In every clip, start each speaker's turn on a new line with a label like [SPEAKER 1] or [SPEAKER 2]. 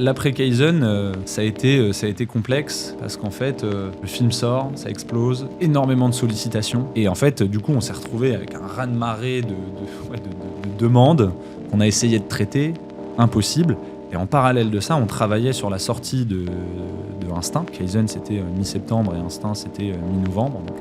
[SPEAKER 1] L'après-Kaizen, ça a été complexe parce qu'en fait, le film sort, ça explose, énormément de sollicitations. Et en fait, du coup, on s'est retrouvé avec un raz-de-marée de demandes qu'on a essayé de traiter, impossible. Et en parallèle de ça, on travaillait sur la sortie de Instinct. Kaizen, c'était mi-septembre et Instinct, c'était mi-novembre. Donc,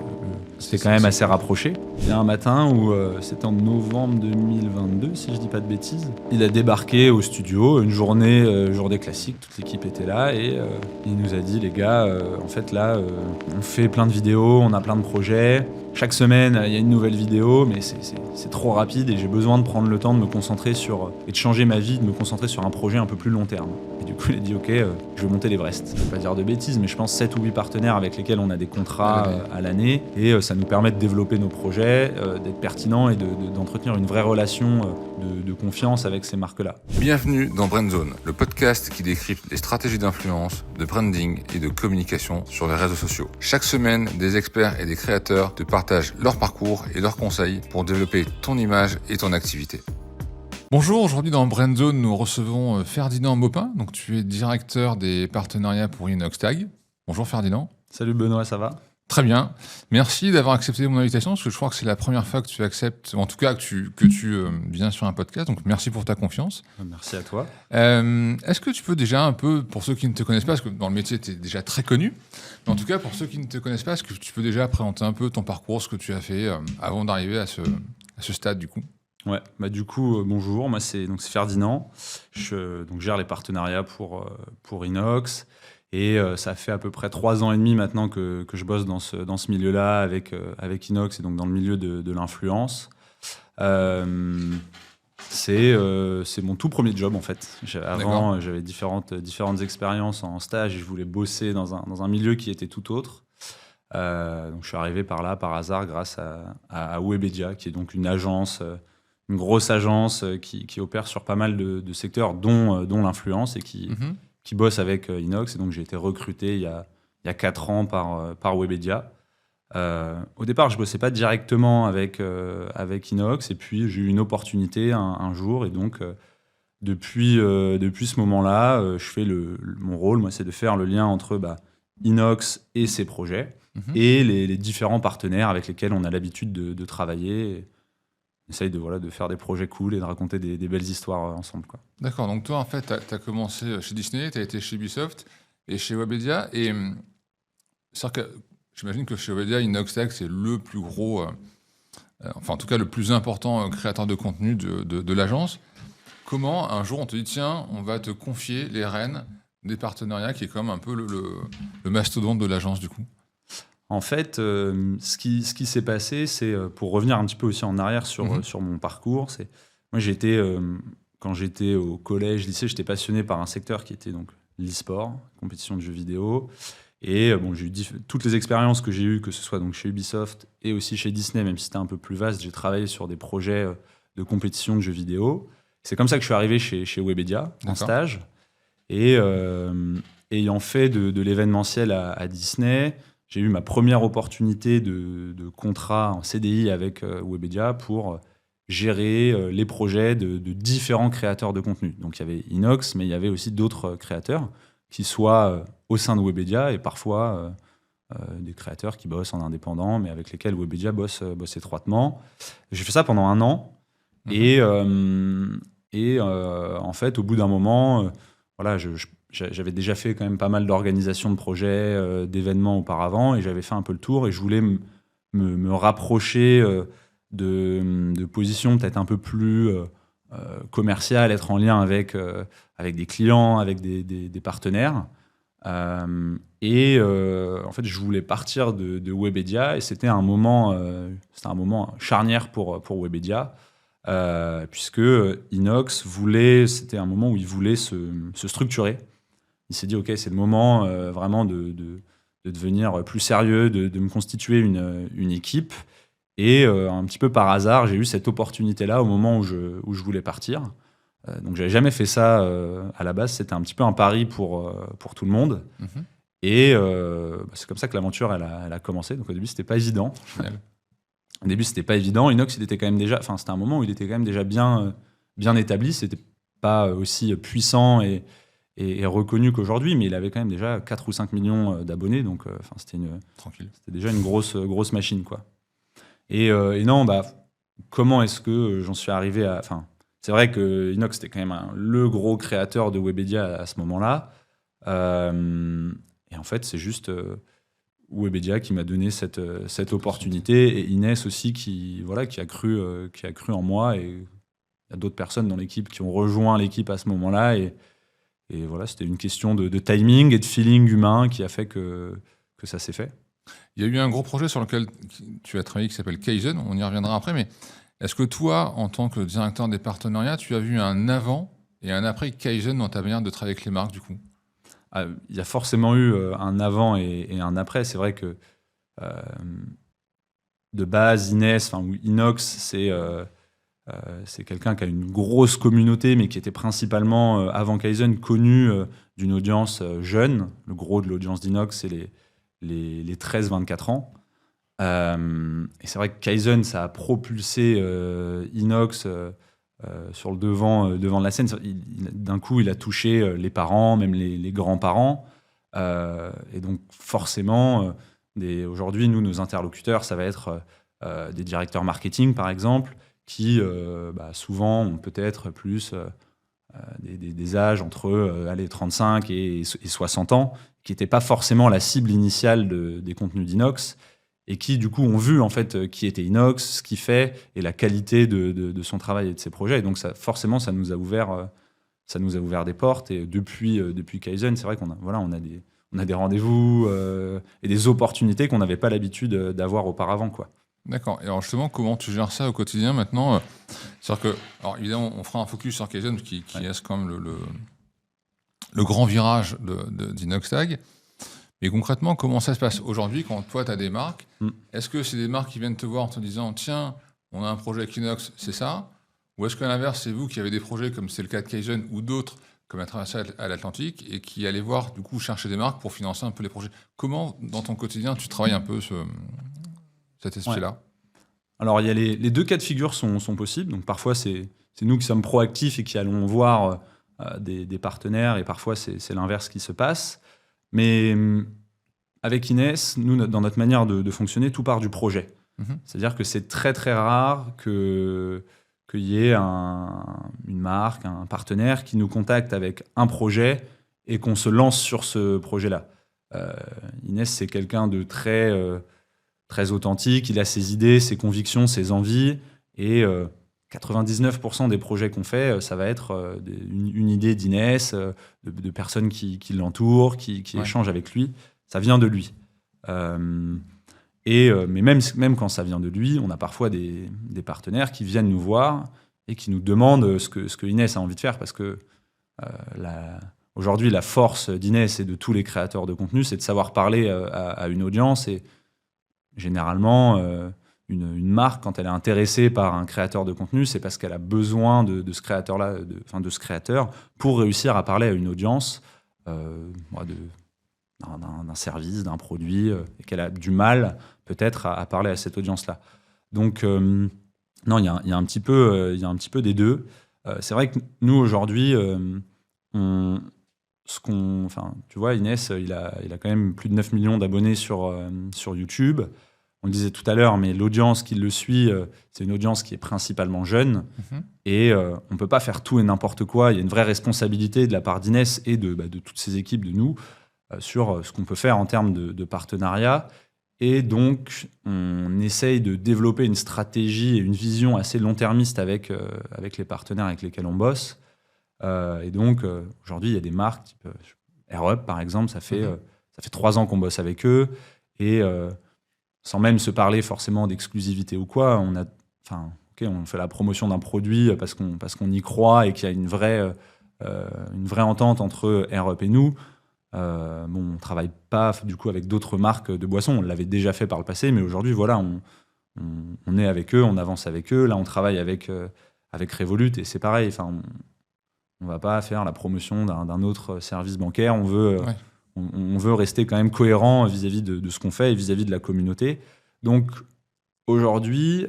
[SPEAKER 1] c'était quand même assez rapproché. Il y a un matin où c'était en novembre 2022, si je dis pas de bêtises. Il a débarqué au studio, une journée classique, toute l'équipe était là et il nous a dit les gars, en fait là, on fait plein de vidéos, on a plein de projets. Chaque semaine, il y a une nouvelle vidéo, mais c'est trop rapide et j'ai besoin de prendre le temps de me concentrer et de changer ma vie, de me concentrer sur un projet un peu plus long terme. Et du coup, il a dit ok, je vais monter l'Everest. Je ne vais pas dire de bêtises, mais je pense 7 ou 8 partenaires avec lesquels on a des contrats à l'année et ça nous permet de développer nos projets, d'être pertinents et d'entretenir une vraie relation de confiance avec ces marques-là.
[SPEAKER 2] Bienvenue dans Brandzone, le podcast qui décrypte les stratégies d'influence, de branding et de communication sur les réseaux sociaux. Chaque semaine, des experts et des créateurs te partagent leur parcours et leurs conseils pour développer ton image et ton activité. Bonjour, aujourd'hui dans Brandzone, nous recevons Ferdinand Maupin. Donc tu es directeur des partenariats pour Inoxtag. Bonjour Ferdinand.
[SPEAKER 1] Salut Benoît, ça va ?
[SPEAKER 2] Très bien. Merci d'avoir accepté mon invitation, parce que je crois que c'est la première fois que tu acceptes, ou en tout cas que tu viens sur un podcast. Donc merci pour ta confiance.
[SPEAKER 1] Merci à toi.
[SPEAKER 2] Est-ce que tu peux déjà un peu, pour ceux qui ne te connaissent pas, parce que dans le métier tu es déjà très connu, mais en tout cas pour ceux qui ne te connaissent pas, est-ce que tu peux déjà présenter un peu ton parcours, ce que tu as fait avant d'arriver à ce stade du coup ?
[SPEAKER 1] Ouais, du coup, bonjour, moi c'est Ferdinand. Je gère les partenariats pour Inox. Et ça fait à peu près 3 ans et demi maintenant que je bosse dans ce milieu-là avec Inox et donc dans le milieu de l'influence. C'est mon tout premier job en fait. Avant, j'avais différentes expériences en stage et je voulais bosser dans un milieu qui était tout autre. Donc je suis arrivé par là, par hasard, grâce à Webedia, qui est donc une agence, une grosse agence qui opère sur pas mal de secteurs, dont l'influence et qui bosse avec Inox. Et donc, j'ai été recruté il y a 4 ans par Webedia. Au départ, je ne bossais pas directement avec Inox. Et puis, j'ai eu une opportunité un jour. Et donc, depuis ce moment-là, je fais mon rôle, moi, c'est de faire le lien entre Inox et ses projets et les différents partenaires avec lesquels on a l'habitude de travailler. On essaye de faire des projets cool et de raconter des belles histoires ensemble, quoi.
[SPEAKER 2] D'accord, donc toi, en fait, tu as commencé chez Disney, tu as été chez Ubisoft et chez Webedia. Et j'imagine que chez Webedia, Inoxtag, c'est le plus gros, enfin en tout cas le plus important créateur de contenu de l'agence. Comment, un jour, on te dit, tiens, on va te confier les rênes des partenariats, qui est comme un peu le mastodonte de l'agence, du coup ?
[SPEAKER 1] En fait, ce qui s'est passé, c'est, pour revenir un petit peu aussi en arrière sur mon parcours, moi quand j'étais au collège, lycée, j'étais passionné par un secteur qui était donc l'e-sport, compétition de jeux vidéo. Et j'ai eu toutes les expériences que j'ai eues, que ce soit donc chez Ubisoft et aussi chez Disney, même si c'était un peu plus vaste, j'ai travaillé sur des projets de compétition de jeux vidéo. C'est comme ça que je suis arrivé chez Webedia, en stage. Et ayant fait de l'événementiel à Disney, j'ai eu ma première opportunité de contrat en CDI avec Webedia pour gérer les projets de différents créateurs de contenu. Donc il y avait Inox, mais il y avait aussi d'autres créateurs, qui soient au sein de Webedia et parfois des créateurs qui bossent en indépendant, mais avec lesquels Webedia bosse étroitement. J'ai fait ça pendant 1 an. Et en fait, au bout d'un moment, j'avais déjà fait quand même pas mal d'organisations de projets, d'événements auparavant, et j'avais fait un peu le tour, et je voulais me rapprocher de positions peut-être un peu plus commerciales, être en lien avec des clients, avec des partenaires. En fait, je voulais partir de Webedia, et c'était un moment charnière pour Webedia. Puisque Inox c'était un moment où il voulait se structurer. Il s'est dit, OK, c'est le moment vraiment de devenir plus sérieux, de me constituer une équipe. Et un petit peu par hasard, j'ai eu cette opportunité-là au moment où je voulais partir. Donc, j'avais jamais fait ça à la base. C'était un petit peu un pari pour tout le monde. Et c'est comme ça que l'aventure, elle a commencé. Donc, au début, c'était pas évident. Au début, c'était pas évident. Inox, c'était un moment où il était quand même déjà bien établi. C'était pas aussi puissant et est reconnu qu'aujourd'hui, mais il avait quand même déjà 4 ou 5 millions d'abonnés, donc c'était
[SPEAKER 2] Tranquille.
[SPEAKER 1] déjà une grosse machine, quoi. Et non, comment est-ce que j'en suis arrivé à... Enfin, c'est vrai que Inox, c'était quand même le gros créateur de Webedia à ce moment-là. Et en fait, c'est juste Webedia qui m'a donné cette opportunité, et Inès aussi qui a cru en moi, et il y a d'autres personnes dans l'équipe qui ont rejoint l'équipe à ce moment-là, et voilà, c'était une question de timing et de feeling humain qui a fait que ça s'est fait.
[SPEAKER 2] Il y a eu un gros projet sur lequel tu as travaillé qui s'appelle Kaizen, on y reviendra après, mais est-ce que toi, en tant que directeur des partenariats, tu as vu un avant et un après Kaizen dans ta manière de travailler avec les marques, du coup?
[SPEAKER 1] Il y a forcément eu un avant et un après. C'est vrai que de base, Inès, ou Inox, c'est quelqu'un qui a une grosse communauté, mais qui était principalement, avant Kaizen, connu d'une audience jeune. Le gros de l'audience d'Inox, c'est les 13-24 ans. Et c'est vrai que Kaizen, ça a propulsé Inox sur le devant de la scène. D'un coup, il a touché les parents, même les grands-parents. Et donc, forcément, aujourd'hui, nos interlocuteurs, ça va être des directeurs marketing, par exemple, qui souvent ont peut-être plus des âges entre 35 et 60 ans, qui n'étaient pas forcément la cible initiale des contenus d'Inox, et qui, du coup, ont vu en fait qui était Inox, ce qu'il fait, et la qualité de son travail et de ses projets. Et donc, forcément, ça nous a ouvert des portes. Et depuis Kaizen, c'est vrai qu'on a des rendez-vous et des opportunités qu'on n'avait pas l'habitude d'avoir auparavant, quoi.
[SPEAKER 2] D'accord. Et alors justement, comment tu gères ça au quotidien maintenant? C'est-à-dire que, alors évidemment, on fera un focus sur Kaizen qui est quand même le grand virage d'Inoxtag. Mais concrètement, comment ça se passe aujourd'hui quand toi, tu as des marques? Est-ce que c'est des marques qui viennent te voir en te disant « Tiens, on a un projet avec Inox, c'est ça ?» Ou est-ce qu'à l'inverse, c'est vous qui avez des projets comme c'est le cas de Kaizen ou d'autres comme la traversée à l'Atlantique et qui allez voir, du coup, chercher des marques pour financer un peu les projets? Comment, dans ton quotidien, tu travailles un peu cet esprit-là?
[SPEAKER 1] Ouais. Alors, il y a les deux cas de figure sont possibles. Donc, parfois, c'est nous qui sommes proactifs et qui allons voir des partenaires, et parfois, c'est l'inverse qui se passe. Mais avec Inès, nous, dans notre manière de fonctionner, tout part du projet. C'est-à-dire que c'est très, très rare qu'il y ait une marque, un partenaire qui nous contacte avec un projet et qu'on se lance sur ce projet-là. Inès, c'est quelqu'un de très, très authentique. Il a ses idées, ses convictions, ses envies. Et 99% des projets qu'on fait, ça va être une idée d'Inès, de personnes qui l'entourent, qui échangent avec lui. Ça vient de lui. Mais même quand ça vient de lui, on a parfois des partenaires qui viennent nous voir et qui nous demandent ce que Inès a envie de faire, parce que aujourd'hui, la force d'Inès et de tous les créateurs de contenu, c'est de savoir parler à une audience. Et généralement, une marque, quand elle est intéressée par un créateur de contenu, c'est parce qu'elle a besoin de ce créateur-là, de ce créateur, pour réussir à parler à une audience d'un service, d'un produit, et qu'elle a du mal peut-être à parler à cette audience-là. Donc, non, il y a un petit peu des deux. C'est vrai que nous, aujourd'hui, tu vois, Inès, il a quand même plus de 9 millions d'abonnés sur YouTube. On le disait tout à l'heure, mais l'audience qui le suit, c'est une audience qui est principalement jeune. Et on ne peut pas faire tout et n'importe quoi. Il y a une vraie responsabilité de la part d'Inès et de toutes ses équipes, de nous, sur ce qu'on peut faire en termes de partenariat. Et donc, on essaye de développer une stratégie et une vision assez long-termiste avec les partenaires avec lesquels on bosse. Et donc, aujourd'hui, il y a des marques type AirUp, par exemple. Ça fait 3 ans qu'on bosse avec eux. Et sans même se parler forcément d'exclusivité ou quoi, on fait la promotion d'un produit parce qu'on y croit et qu'il y a une vraie entente entre AirUp et nous. On ne travaille pas du coup avec d'autres marques de boissons. On l'avait déjà fait par le passé, mais aujourd'hui, voilà, on est avec eux, on avance avec eux. Là, on travaille avec Revolut, et c'est pareil. On ne va pas faire la promotion d'un autre service bancaire. On veut rester quand même cohérent vis-à-vis de ce qu'on fait et vis-à-vis de la communauté. Donc, aujourd'hui,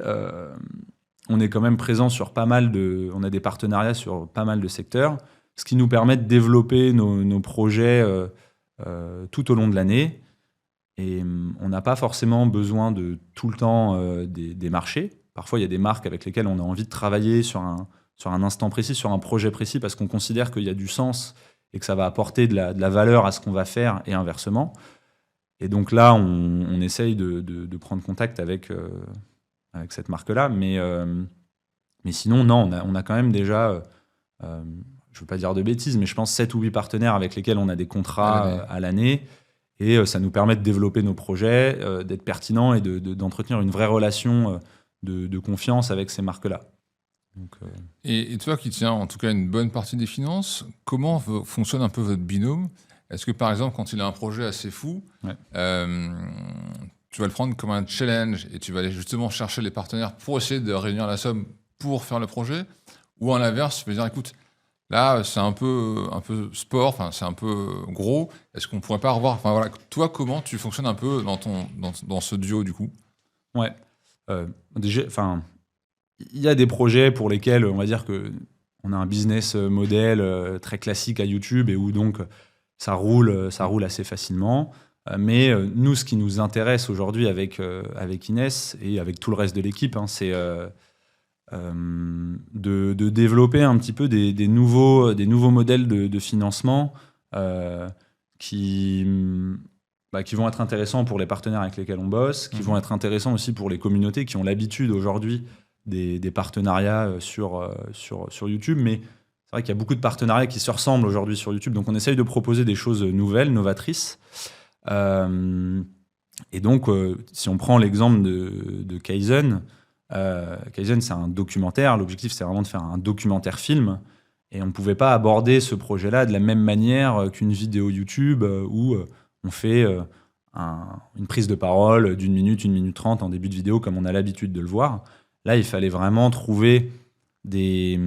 [SPEAKER 1] on est quand même présent sur on a des partenariats sur pas mal de secteurs. ce qui nous permet de développer nos projets tout au long de l'année. Et on n'a pas forcément besoin de tout le temps des marchés. Parfois, il y a des marques avec lesquelles on a envie de travailler sur un instant précis, sur un projet précis, parce qu'on considère qu'il y a du sens et que ça va apporter de la valeur à ce qu'on va faire et inversement. Et donc là, on essaye de prendre contact avec cette marque-là. Mais sinon, non, on a quand même déjà, je ne veux pas dire de bêtises, mais je pense 7 ou 8 partenaires avec lesquels on a des contrats à l'année. Et ça nous permet de développer nos projets, d'être pertinents et d'entretenir une vraie relation de confiance avec ces marques-là. Donc,
[SPEAKER 2] Et toi qui tiens en tout cas une bonne partie des finances, comment fonctionne un peu votre binôme? Est-ce que par exemple, quand il a un projet assez fou, tu vas le prendre comme un challenge et tu vas aller justement chercher les partenaires pour essayer de réunir la somme pour faire le projet? Ou à l'inverse, tu vas dire, écoute, là, c'est un peu sport, c'est un peu gros. Est-ce qu'on pourrait pas revoir... Enfin, voilà, toi, comment tu fonctionnes un peu dans ce duo, du coup?
[SPEAKER 1] Ouais. Déjà, il y a des projets pour lesquels, on va dire qu'on a un business model très classique à YouTube et où donc ça roule assez facilement. Mais nous, ce qui nous intéresse aujourd'hui avec Inès et avec tout le reste de l'équipe, c'est... de développer un petit peu des nouveaux modèles de financement qui vont être intéressants pour les partenaires avec lesquels on bosse, qui vont être intéressants aussi pour les communautés qui ont l'habitude aujourd'hui des partenariats sur YouTube. Mais c'est vrai qu'il y a beaucoup de partenariats qui se ressemblent aujourd'hui sur YouTube. Donc on essaye de proposer des choses nouvelles, novatrices. Et donc, si on prend l'exemple de Kaizen, Kaizen, c'est un documentaire. L'objectif, c'est vraiment de faire un documentaire film. Et on ne pouvait pas aborder ce projet-là de la même manière qu'une vidéo YouTube où on fait une prise de parole d'1 minute, 1 minute 30 en début de vidéo, comme on a l'habitude de le voir. Là, il fallait vraiment trouver des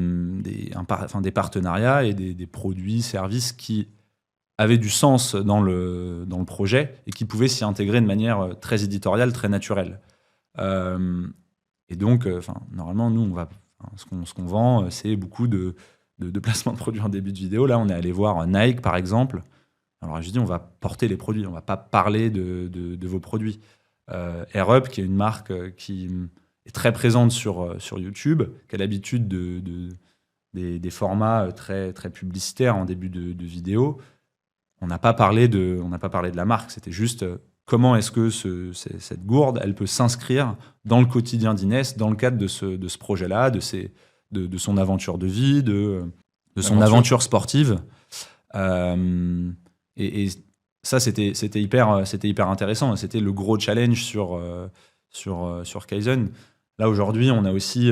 [SPEAKER 1] partenariats et des produits, services qui avaient du sens dans le projet et qui pouvaient s'y intégrer de manière très éditoriale, très naturelle. Et donc, normalement, nous, ce qu'on vend, c'est beaucoup de placements de produits en début de vidéo. Là, on est allé voir Nike, par exemple. Alors, je dis, on va porter les produits, on ne va pas parler de vos produits. AirUp, qui est une marque qui est très présente sur YouTube, qui a l'habitude des formats très, très publicitaires en début de vidéo. On n'a pas parlé de la marque, c'était juste... Comment est-ce que cette gourde, elle peut s'inscrire dans le quotidien d'Inès, dans le cadre de ce projet-là, de son aventure de vie, de son aventure sportive. Et ça, c'était hyper intéressant. C'était le gros challenge sur Kaizen. Là, aujourd'hui, on a aussi...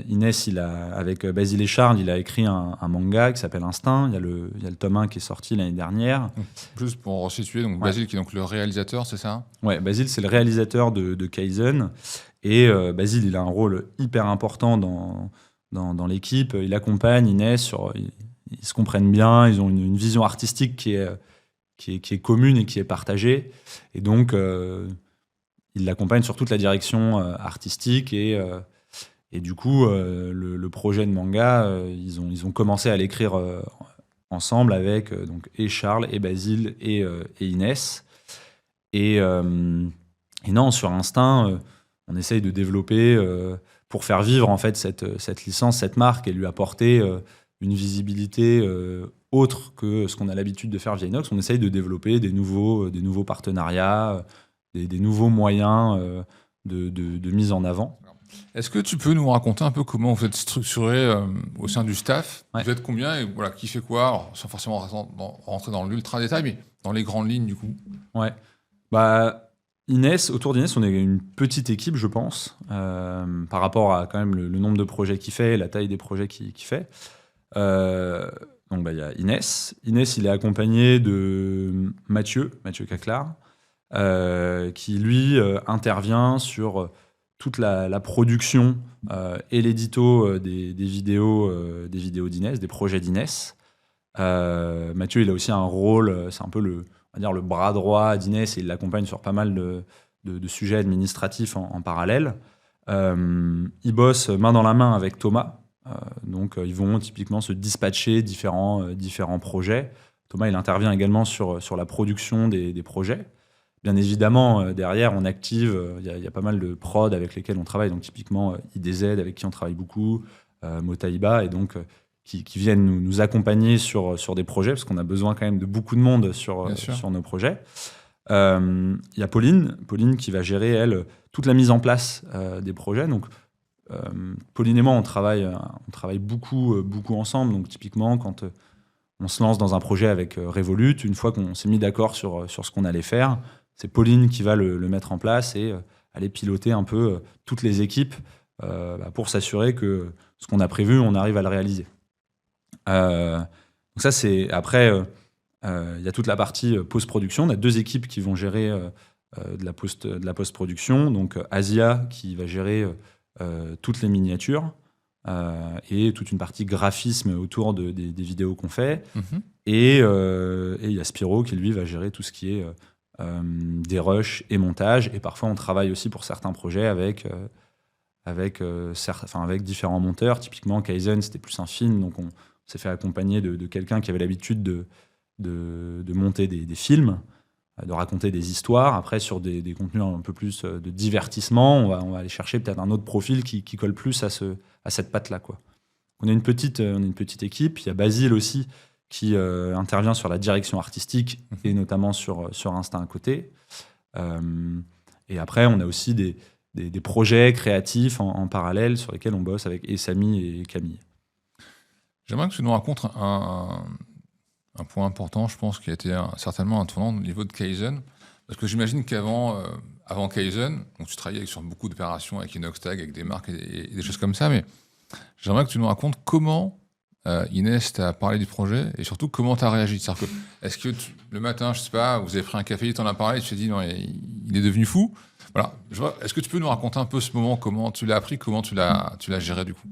[SPEAKER 1] Inès, avec Basile et Charles, il a écrit un manga qui s'appelle Instinct. Il y a le tome 1 qui est sorti l'année dernière.
[SPEAKER 2] Juste pour resituer, donc Basile qui est donc le réalisateur, c'est ça? Ouais,
[SPEAKER 1] Basile, c'est le réalisateur de Kaizen. Et Basile, il a un rôle hyper important dans l'équipe. Il accompagne Inès, ils se comprennent bien, ils ont une vision artistique qui est commune et qui est partagée. Et donc, il l'accompagne sur toute la direction artistique et du coup, le projet de manga, ils ont commencé à l'écrire ensemble avec donc, et Charles, et Basile, et Inès. Et non, sur Instinct, on essaye de développer pour faire vivre en fait cette licence, cette marque, et lui apporter une visibilité autre que ce qu'on a l'habitude de faire via Inox. On essaye de développer des nouveaux partenariats, des nouveaux moyens de mise en avant.
[SPEAKER 2] Est-ce que tu peux nous raconter un peu comment vous êtes structuré au sein du staff? Vous êtes combien et voilà, qui fait quoi? Alors, sans forcément rentrer dans l'ultra détail, mais dans les grandes lignes du coup.
[SPEAKER 1] Ouais. Autour d'Inès, on est une petite équipe, je pense, par rapport à quand même le nombre de projets qu'il fait, la taille des projets qu'il fait. Donc il y a Inès. Inès, il est accompagné de Mathieu Caclar, qui lui intervient sur toute la production et l'édito des vidéos d'Inès, des projets d'Inès. Mathieu, il a aussi un rôle, c'est un peu le bras droit d'Inès et il l'accompagne sur pas mal de sujets administratifs en parallèle. Il bosse main dans la main avec Thomas, Donc, ils vont typiquement se dispatcher différents projets. Thomas, il intervient également sur la production des projets. Bien évidemment, derrière, on active, il y a pas mal de prods avec lesquels on travaille, donc typiquement IDZ, avec qui on travaille beaucoup, Motaiba, et donc qui viennent nous accompagner sur des projets, parce qu'on a besoin quand même de beaucoup de monde sur nos projets. Il y a Pauline qui va gérer, elle, toute la mise en place des projets. Donc, Pauline et moi, on travaille beaucoup ensemble. Donc, typiquement, quand on se lance dans un projet avec Revolut, une fois qu'on s'est mis d'accord sur ce qu'on allait faire, c'est Pauline qui va le mettre en place et aller piloter un peu toutes les équipes pour s'assurer que ce qu'on a prévu, on arrive à le réaliser. Donc ça, c'est après, il y a toute la partie post-production. On a 2 équipes qui vont gérer de la post-production. Donc Asia qui va gérer toutes les miniatures et toute une partie graphisme autour des vidéos qu'on fait. Et il y a Spiro qui, lui, va gérer tout ce qui est des rushs et montage. Et parfois, on travaille aussi pour certains projets avec différents monteurs. Typiquement, Kaizen, c'était plus un film. Donc, on s'est fait accompagner de quelqu'un qui avait l'habitude de monter des films, de raconter des histoires. Après, sur des contenus un peu plus de divertissement, on va aller chercher peut-être un autre profil qui colle plus à cette patte-là, quoi. On a une petite équipe. Il y a Basile aussi qui intervient sur la direction artistique et notamment sur Instinct à côté. Et après, on a aussi des projets créatifs en parallèle sur lesquels on bosse avec Samy et Camille.
[SPEAKER 2] J'aimerais que tu nous racontes un point important, je pense, qui a été certainement un tournant au niveau de Kaizen. Parce que j'imagine qu'avant Kaizen, donc tu travaillais sur beaucoup d'opérations avec Inoxtag, avec des marques et des choses comme ça, mais j'aimerais que tu nous racontes comment Inès t'a parlé du projet et surtout comment tu as réagi. C'est-à-dire que, est-ce que le matin, je sais pas, vous avez pris un café, tu en as parlé, tu t'es dit non, il est devenu fou. Voilà. Est-ce que tu peux nous raconter un peu ce moment, comment tu l'as appris, comment tu l'as géré du coup?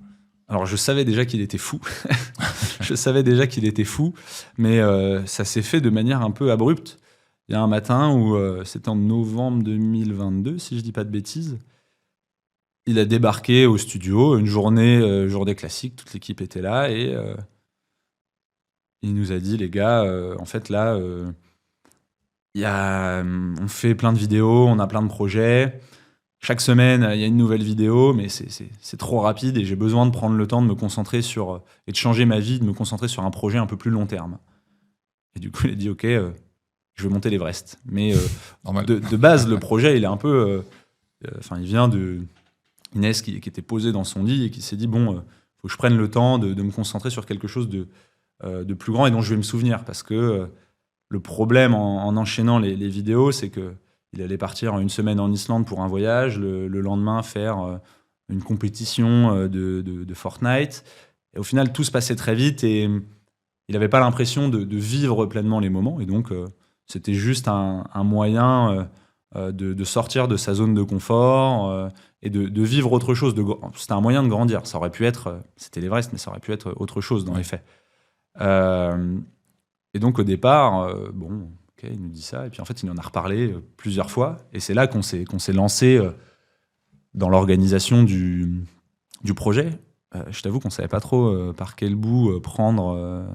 [SPEAKER 1] Alors, je savais déjà qu'il était fou. Mais ça s'est fait de manière un peu abrupte. Il y a un matin où, c'était en novembre 2022, si je dis pas de bêtises, il a débarqué au studio, une journée classique, toute l'équipe était là, et il nous a dit, les gars, en fait, là, on fait plein de vidéos, on a plein de projets. Chaque semaine, il y a une nouvelle vidéo, mais c'est trop rapide et j'ai besoin de prendre le temps de me concentrer et de changer ma vie, de me concentrer sur un projet un peu plus long terme. Et du coup, il a dit, OK, je vais monter l'Everest. Mais de base, le projet, il est un peu... il vient de Inès qui était posée dans son lit et qui s'est dit, bon, faut que je prenne le temps de me concentrer sur quelque chose de plus grand et dont je vais me souvenir. Parce que le problème en enchaînant les vidéos, c'est que il allait partir une semaine en Islande pour un voyage, le lendemain faire une compétition de Fortnite. Et au final, tout se passait très vite et il n'avait pas l'impression de vivre pleinement les moments. Et donc, c'était juste un moyen de sortir de sa zone de confort et de vivre autre chose. C'était un moyen de grandir. Ça aurait pu être, c'était l'Everest, mais ça aurait pu être autre chose dans les faits. Et donc, au départ, OK, il nous dit ça, et puis en fait, il en a reparlé plusieurs fois, et c'est là qu'on s'est lancé dans l'organisation du projet. Je t'avoue qu'on ne savait pas trop par quel bout prendre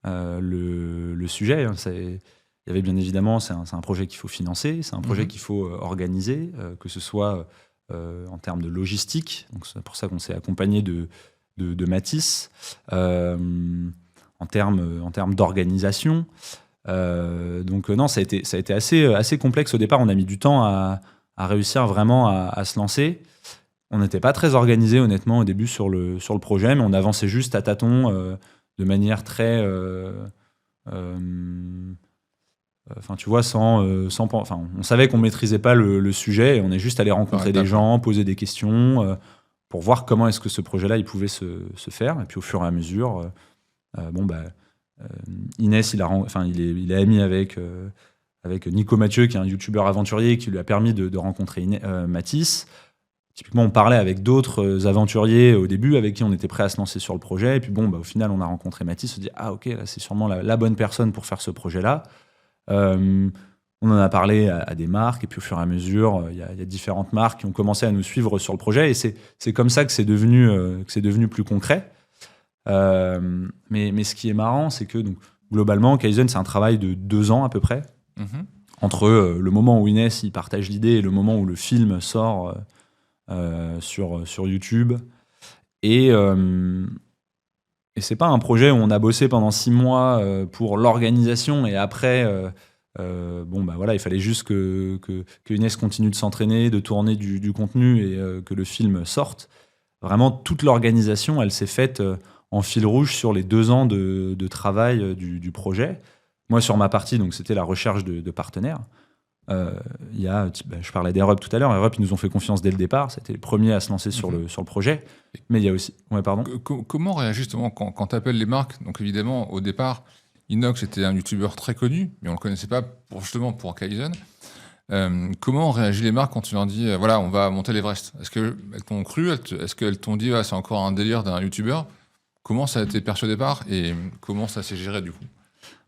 [SPEAKER 1] le sujet. Il y avait bien évidemment, c'est un projet qu'il faut financer, c'est un projet qu'il faut organiser, que ce soit en termes de logistique, donc c'est pour ça qu'on s'est accompagné de Mathis, en termes d'organisation. Donc non, ça a été assez complexe au départ. On a mis du temps à réussir vraiment à se lancer. On n'était pas très organisé honnêtement au début sur le projet, mais on avançait juste à tâtons de manière très tu vois, on savait qu'on maîtrisait pas le sujet et on est juste allé rencontrer des gens, poser des questions pour voir comment est-ce que ce projet-là il pouvait se faire. Et puis au fur et à mesure, Inès, il est ami avec Nico Mathieu, qui est un youtubeur aventurier, qui lui a permis de rencontrer Mathis. Typiquement, on parlait avec d'autres aventuriers au début, avec qui on était prêt à se lancer sur le projet. Et puis au final, on a rencontré Mathis, on se dit, ah ok, là, c'est sûrement la bonne personne pour faire ce projet-là. on en a parlé à des marques, et puis au fur et à mesure, il y a différentes marques qui ont commencé à nous suivre sur le projet, et c'est comme ça que c'est devenu plus concret. Mais ce qui est marrant, c'est que donc, globalement, Kaizen, c'est un travail de 2 ans à peu près, entre le moment où Inès il partage l'idée et le moment où le film sort sur YouTube. Et c'est pas un projet où on a bossé pendant 6 mois pour l'organisation, et après, il fallait juste que Inès continue de s'entraîner, de tourner du contenu, et que le film sorte. Vraiment, toute l'organisation, elle s'est faite en fil rouge sur les 2 ans de travail du projet. Moi, sur ma partie, donc, c'était la recherche de partenaires. Je parlais d'Europe tout à l'heure. Europe, ils nous ont fait confiance dès le départ. C'était les premiers à se lancer sur le projet. Mais il y a aussi... Ouais, pardon.
[SPEAKER 2] Comment réagit justement quand tu appelles les marques? Donc évidemment, au départ, Inox était un youtubeur très connu, mais on ne le connaissait pas pour Kaizen. Comment réagissent les marques quand tu leur dis voilà, on va monter l'Everest? Est-ce qu'elles t'ont cru? Est-ce qu'elles t'ont dit c'est encore un délire d'un youtubeur? Comment ça a été perçu au départ et comment ça s'est géré du coup?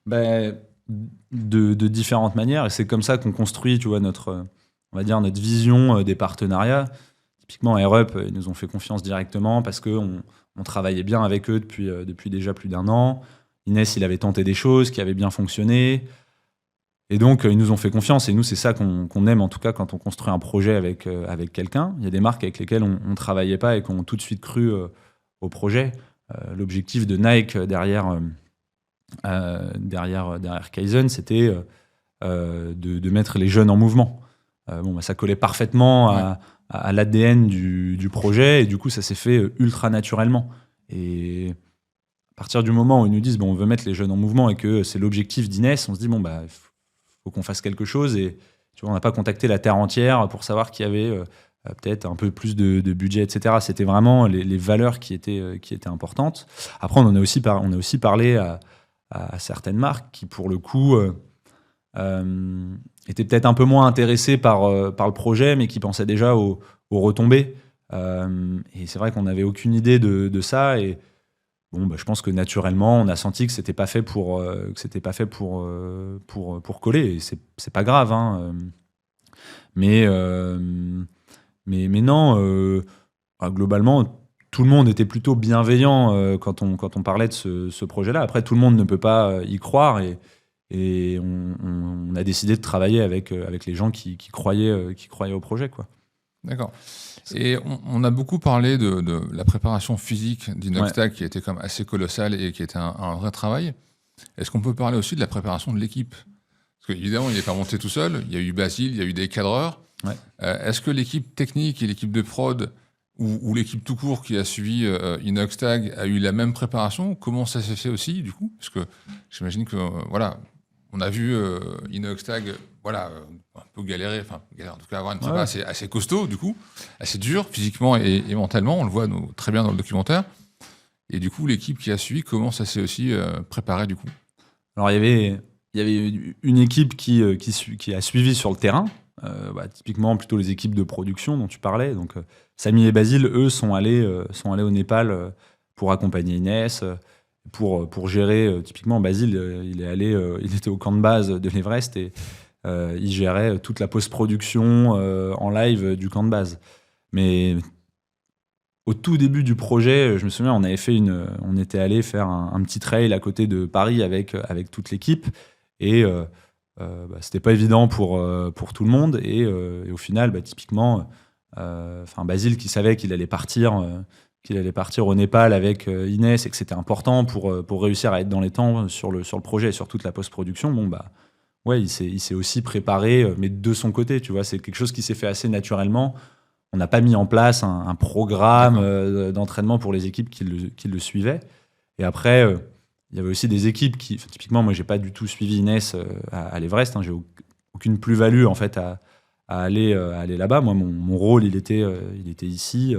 [SPEAKER 1] De différentes manières, et c'est comme ça qu'on construit, tu vois, notre vision des partenariats. Typiquement, AirUp, ils nous ont fait confiance directement parce qu'on travaillait bien avec eux depuis déjà plus d'1 an. Inès, il avait tenté des choses qui avaient bien fonctionné. Et donc, ils nous ont fait confiance. Et nous, c'est ça qu'on aime, en tout cas, quand on construit un projet avec quelqu'un. Il y a des marques avec lesquelles on ne travaillait pas et qui ont tout de suite cru au projet. L'objectif de Nike derrière Kaizen, c'était de mettre les jeunes en mouvement. Ça collait parfaitement à l'ADN du projet, et du coup, ça s'est fait ultra naturellement. Et à partir du moment où ils nous disent on veut mettre les jeunes en mouvement et que c'est l'objectif d'Inès, on se dit faut qu'on fasse quelque chose. Et tu vois, on n'a pas contacté la terre entière pour savoir qu'il y avait peut-être un peu plus de budget, etc. C'était vraiment les valeurs qui étaient importantes. Après, on a aussi parlé à certaines marques qui, pour le coup, étaient peut-être un peu moins intéressées par le projet, mais qui pensaient déjà aux retombées. Et c'est vrai qu'on n'avait aucune idée de ça. Et je pense que naturellement, on a senti que c'était pas fait pour coller. Et c'est pas grave, hein. Mais non, globalement, tout le monde était plutôt bienveillant quand on parlait de ce projet-là. Après, tout le monde ne peut pas y croire, et on a décidé de travailler avec les gens qui croyaient au projet, quoi.
[SPEAKER 2] D'accord. Et on a beaucoup parlé de la préparation physique d'Inoxtag, qui a été quand même assez colossale et qui était un vrai travail. Est-ce qu'on peut parler aussi de la préparation de l'équipe? Parce qu'évidemment, il n'est pas monté tout seul. Il y a eu Basile, il y a eu des cadreurs.
[SPEAKER 1] Ouais.
[SPEAKER 2] Est-ce que l'équipe technique et l'équipe de prod ou l'équipe tout court qui a suivi Inoxtag a eu la même préparation? Comment ça s'est fait aussi, du coup? Parce que j'imagine que, on a vu Inoxtag, un peu galérer, en tout cas avoir une prépa assez costaud, du coup, assez dur physiquement et mentalement. On le voit très bien dans le documentaire. Et du coup, l'équipe qui a suivi, comment ça s'est aussi préparé, du coup?
[SPEAKER 1] Alors, il y avait une équipe qui a suivi sur le terrain. Typiquement plutôt les équipes de production dont tu parlais. Donc Samy et Basile, eux, sont allés au Népal pour accompagner Inès, pour gérer. Typiquement, Basile, il était au camp de base de l'Everest, et il gérait toute la post-production en live du camp de base. Mais au tout début du projet, je me souviens, on était allé faire un petit trail à côté de Paris avec toute l'équipe, et c'était pas évident pour tout le monde, et au final, typiquement, Basile, qui savait qu'il allait partir au Népal avec Inès, et que c'était important pour réussir à être dans les temps sur le projet et sur toute la post-production, il s'est aussi préparé, mais de son côté, tu vois, c'est quelque chose qui s'est fait assez naturellement. On n'a pas mis en place un programme d'entraînement pour les équipes qui le suivaient. Et après, il y avait aussi des équipes qui... Typiquement, moi, j'ai pas du tout suivi Inès à l'Everest. J'ai aucune plus-value, en fait, à aller là-bas. Moi, mon rôle, il était ici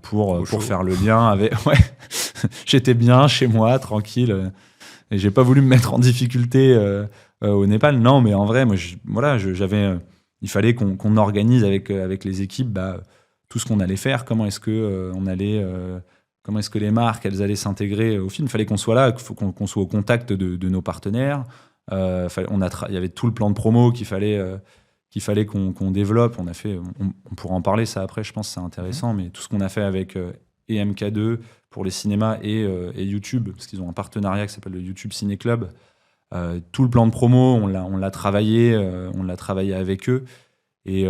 [SPEAKER 1] pour faire le lien avec... Ouais, j'étais bien chez moi, tranquille. Et j'ai pas voulu me mettre en difficulté au Népal. Non, mais en vrai, moi, il fallait qu'on organise avec les équipes tout ce qu'on allait faire, comment est-ce que les marques elles allaient s'intégrer au film. Il fallait qu'on soit là, qu'on soit au contact de nos partenaires, Il y avait tout le plan de promo qu'il fallait qu'on développe. On pourra en parler ça après, je pense que c'est intéressant, mais tout ce qu'on a fait avec et MK2 pour les cinémas et YouTube, parce qu'ils ont un partenariat qui s'appelle le YouTube Ciné Club. Tout le plan de promo, on l'a travaillé avec eux, et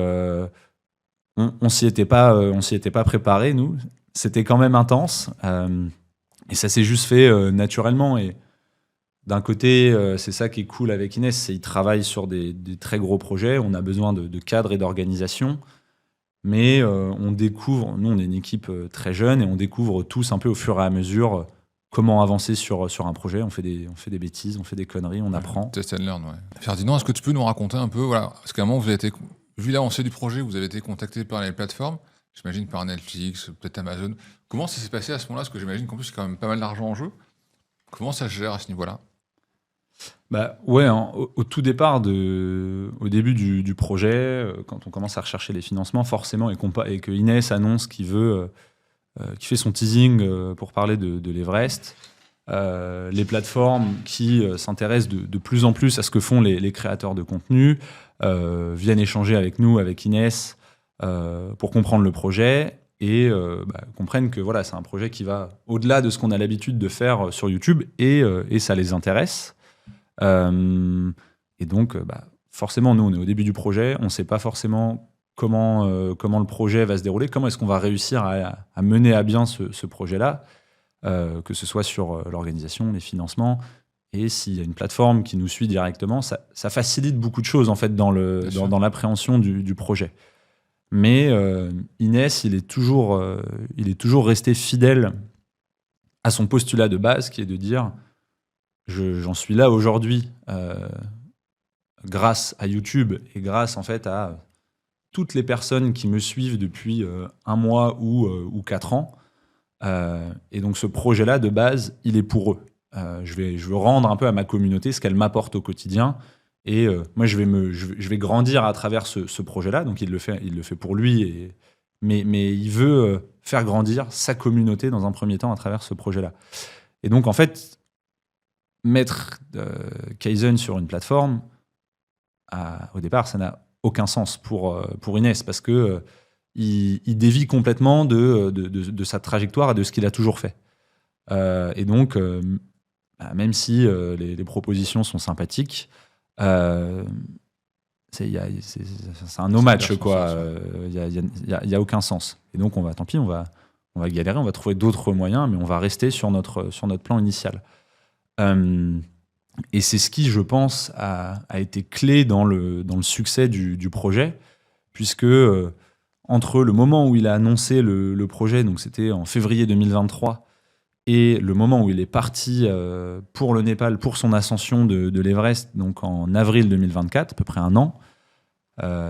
[SPEAKER 1] on s'y était pas préparé, nous. C'était quand même intense, et ça s'est juste fait naturellement. Et d'un côté, c'est ça qui est cool avec Inès, c'est qu'ils travaillent sur des très gros projets. On a besoin de cadres et d'organisation, mais on découvre. Nous, on est une équipe très jeune, et on découvre tous un peu au fur et à mesure comment avancer sur un projet. On fait des bêtises, on fait des conneries, on apprend.
[SPEAKER 2] Test and learn, ouais. Ferdinand, est-ce que tu peux nous raconter un peu, voilà, parce qu'à un moment, vu l'avancée du projet, vous avez été contacté par les plateformes, j'imagine par Netflix, peut-être Amazon. Comment ça s'est passé à ce moment-là? Parce que j'imagine qu'en plus, il y a quand même pas mal d'argent en jeu. Comment ça se gère à ce niveau-là?
[SPEAKER 1] Ouais, au tout départ, au début du projet, quand on commence à rechercher les financements, forcément, et que Inès annonce qu'il fait son teasing pour parler de l'Everest, les plateformes qui s'intéressent de plus en plus à ce que font les créateurs de contenu viennent échanger avec nous, avec Inès, pour comprendre le projet, et comprennent que voilà, c'est un projet qui va au-delà de ce qu'on a l'habitude de faire sur YouTube, et ça les intéresse. Et donc, forcément, nous, on est au début du projet, on ne sait pas forcément comment le projet va se dérouler, comment est-ce qu'on va réussir à mener à bien ce projet-là, que ce soit sur l'organisation, les financements, et s'il y a une plateforme qui nous suit directement, ça facilite beaucoup de choses en fait dans l'appréhension du projet. Mais Inès, il est toujours resté fidèle à son postulat de base, qui est de dire j'en suis là aujourd'hui grâce à YouTube, et grâce en fait à toutes les personnes qui me suivent depuis un mois ou 4 ans. Et donc ce projet-là, de base, il est pour eux. Je veux rendre un peu à ma communauté ce qu'elle m'apporte au quotidien. Et moi, je vais grandir à travers ce projet-là. Donc il le fait pour lui. Mais il veut faire grandir sa communauté dans un premier temps à travers ce projet-là. Et donc en fait, mettre Kaizen sur une plateforme, au départ, ça n'a aucun sens pour Inès, parce que il dévie complètement de sa trajectoire et de ce qu'il a toujours fait. Et donc, même si les propositions sont sympathiques, c'est un no match, quoi. Il y a aucun sens. Et donc, on va galérer, on va trouver d'autres moyens, mais on va rester sur notre plan initial. Et c'est ce qui, je pense, a été clé dans le succès du projet, puisque entre le moment où il a annoncé le projet, donc c'était en février 2023, et le moment où il est parti pour le Népal, pour son ascension de l'Everest, donc en avril 2024, à peu près un an,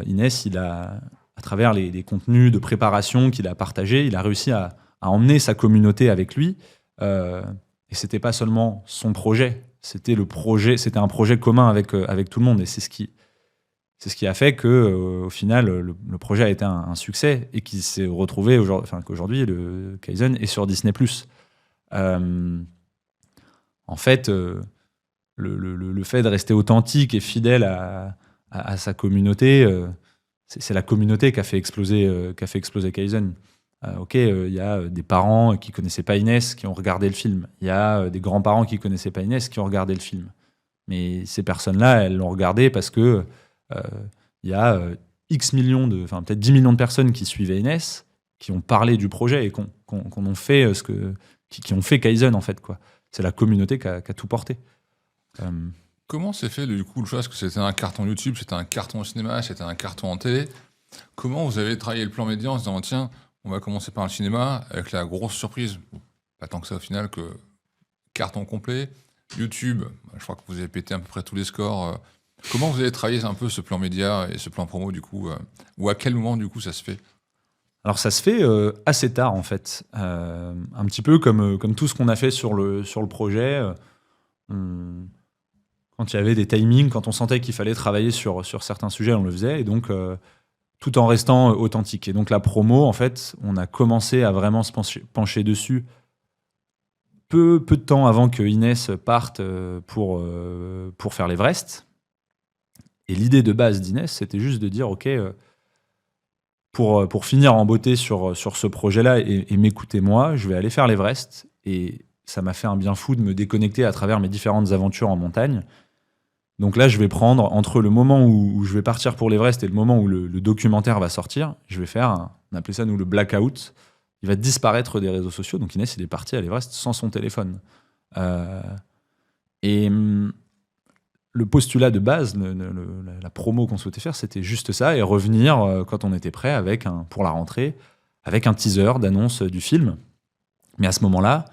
[SPEAKER 1] Inès, à travers les contenus de préparation qu'il a partagés, il a réussi à emmener sa communauté avec lui. Et c'était pas seulement son projet, c'était un projet commun avec tout le monde. Et c'est ce qui a fait que, au final, le projet a été un succès, et qu'il s'est retrouvé qu'aujourd'hui, le Kaizen est sur Disney+. En fait, le fait de rester authentique et fidèle à sa communauté, c'est la communauté qui a fait exploser Kaizen. Il y a des parents qui connaissaient pas Inès qui ont regardé le film. Il y a des grands-parents qui connaissaient pas Inès qui ont regardé le film. Mais ces personnes-là, elles l'ont regardé parce que il y a X millions peut-être 10 millions de personnes qui suivaient Inès, qui ont parlé du projet et qui ont fait Kaizen, en fait, quoi. C'est la communauté qui a tout porté.
[SPEAKER 2] Comment s'est fait du coup le choix? Parce que c'était un carton YouTube, c'était un carton au cinéma, c'était un carton en télé. Comment vous avez travaillé le plan média en se disant tiens, on va commencer par le cinéma, avec la grosse surprise, pas tant que ça au final, que carton complet. YouTube, je crois que vous avez pété à peu près tous les scores. Comment vous avez travaillé un peu ce plan média et ce plan promo du coup, ou à quel moment du coup ça se fait?
[SPEAKER 1] Alors ça se fait assez tard, en fait. Un petit peu comme tout ce qu'on a fait sur le projet. Quand il y avait des timings, quand on sentait qu'il fallait travailler sur certains sujets, on le faisait. Et donc, tout en restant authentique. Et donc la promo, en fait, on a commencé à vraiment se pencher dessus peu de temps avant que Inès parte pour faire l'Everest. Et l'idée de base d'Inès, c'était juste de dire, OK, pour finir en beauté sur ce projet-là et m'écouter moi, je vais aller faire l'Everest. Et ça m'a fait un bien fou de me déconnecter à travers mes différentes aventures en montagne. Donc là, je vais prendre, entre le moment où je vais partir pour l'Everest et le moment où le documentaire va sortir, je vais faire, on appelait ça nous le blackout. Il va disparaître des réseaux sociaux. Donc Inès, il est parti à l'Everest sans son téléphone. Et le postulat de base, la promo qu'on souhaitait faire, c'était juste ça, et revenir quand on était prêt pour la rentrée, avec un teaser d'annonce du film. Mais à ce moment-là,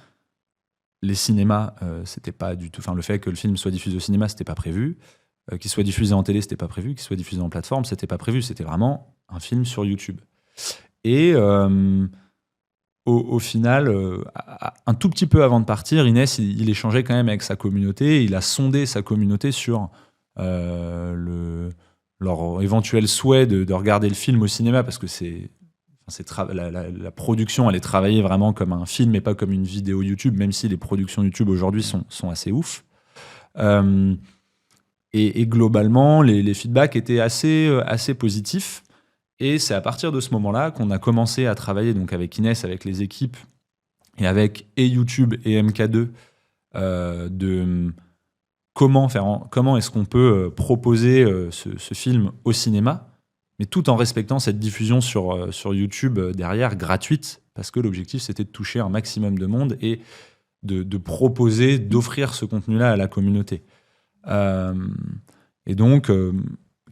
[SPEAKER 1] les cinémas, c'était pas du tout. Enfin, le fait que le film soit diffusé au cinéma, c'était pas prévu. Qu'il soit diffusé en télé, c'était pas prévu. Qu'il soit diffusé en plateforme, c'était pas prévu. C'était vraiment un film sur YouTube. Et au final, un tout petit peu avant de partir, Inès, il échangeait quand même avec sa communauté. Il a sondé sa communauté sur leur éventuel souhait de regarder le film au cinéma, parce que la production, elle est travaillée vraiment comme un film et pas comme une vidéo YouTube, même si les productions YouTube aujourd'hui sont assez ouf. Et globalement, les feedbacks étaient assez positifs. Et c'est à partir de ce moment-là qu'on a commencé à travailler donc avec Inès, avec les équipes, et avec YouTube et MK2, de comment est-ce qu'on peut proposer ce film au cinéma, mais tout en respectant cette diffusion sur YouTube derrière, gratuite, parce que l'objectif, c'était de toucher un maximum de monde et de proposer, d'offrir ce contenu-là à la communauté. Et donc,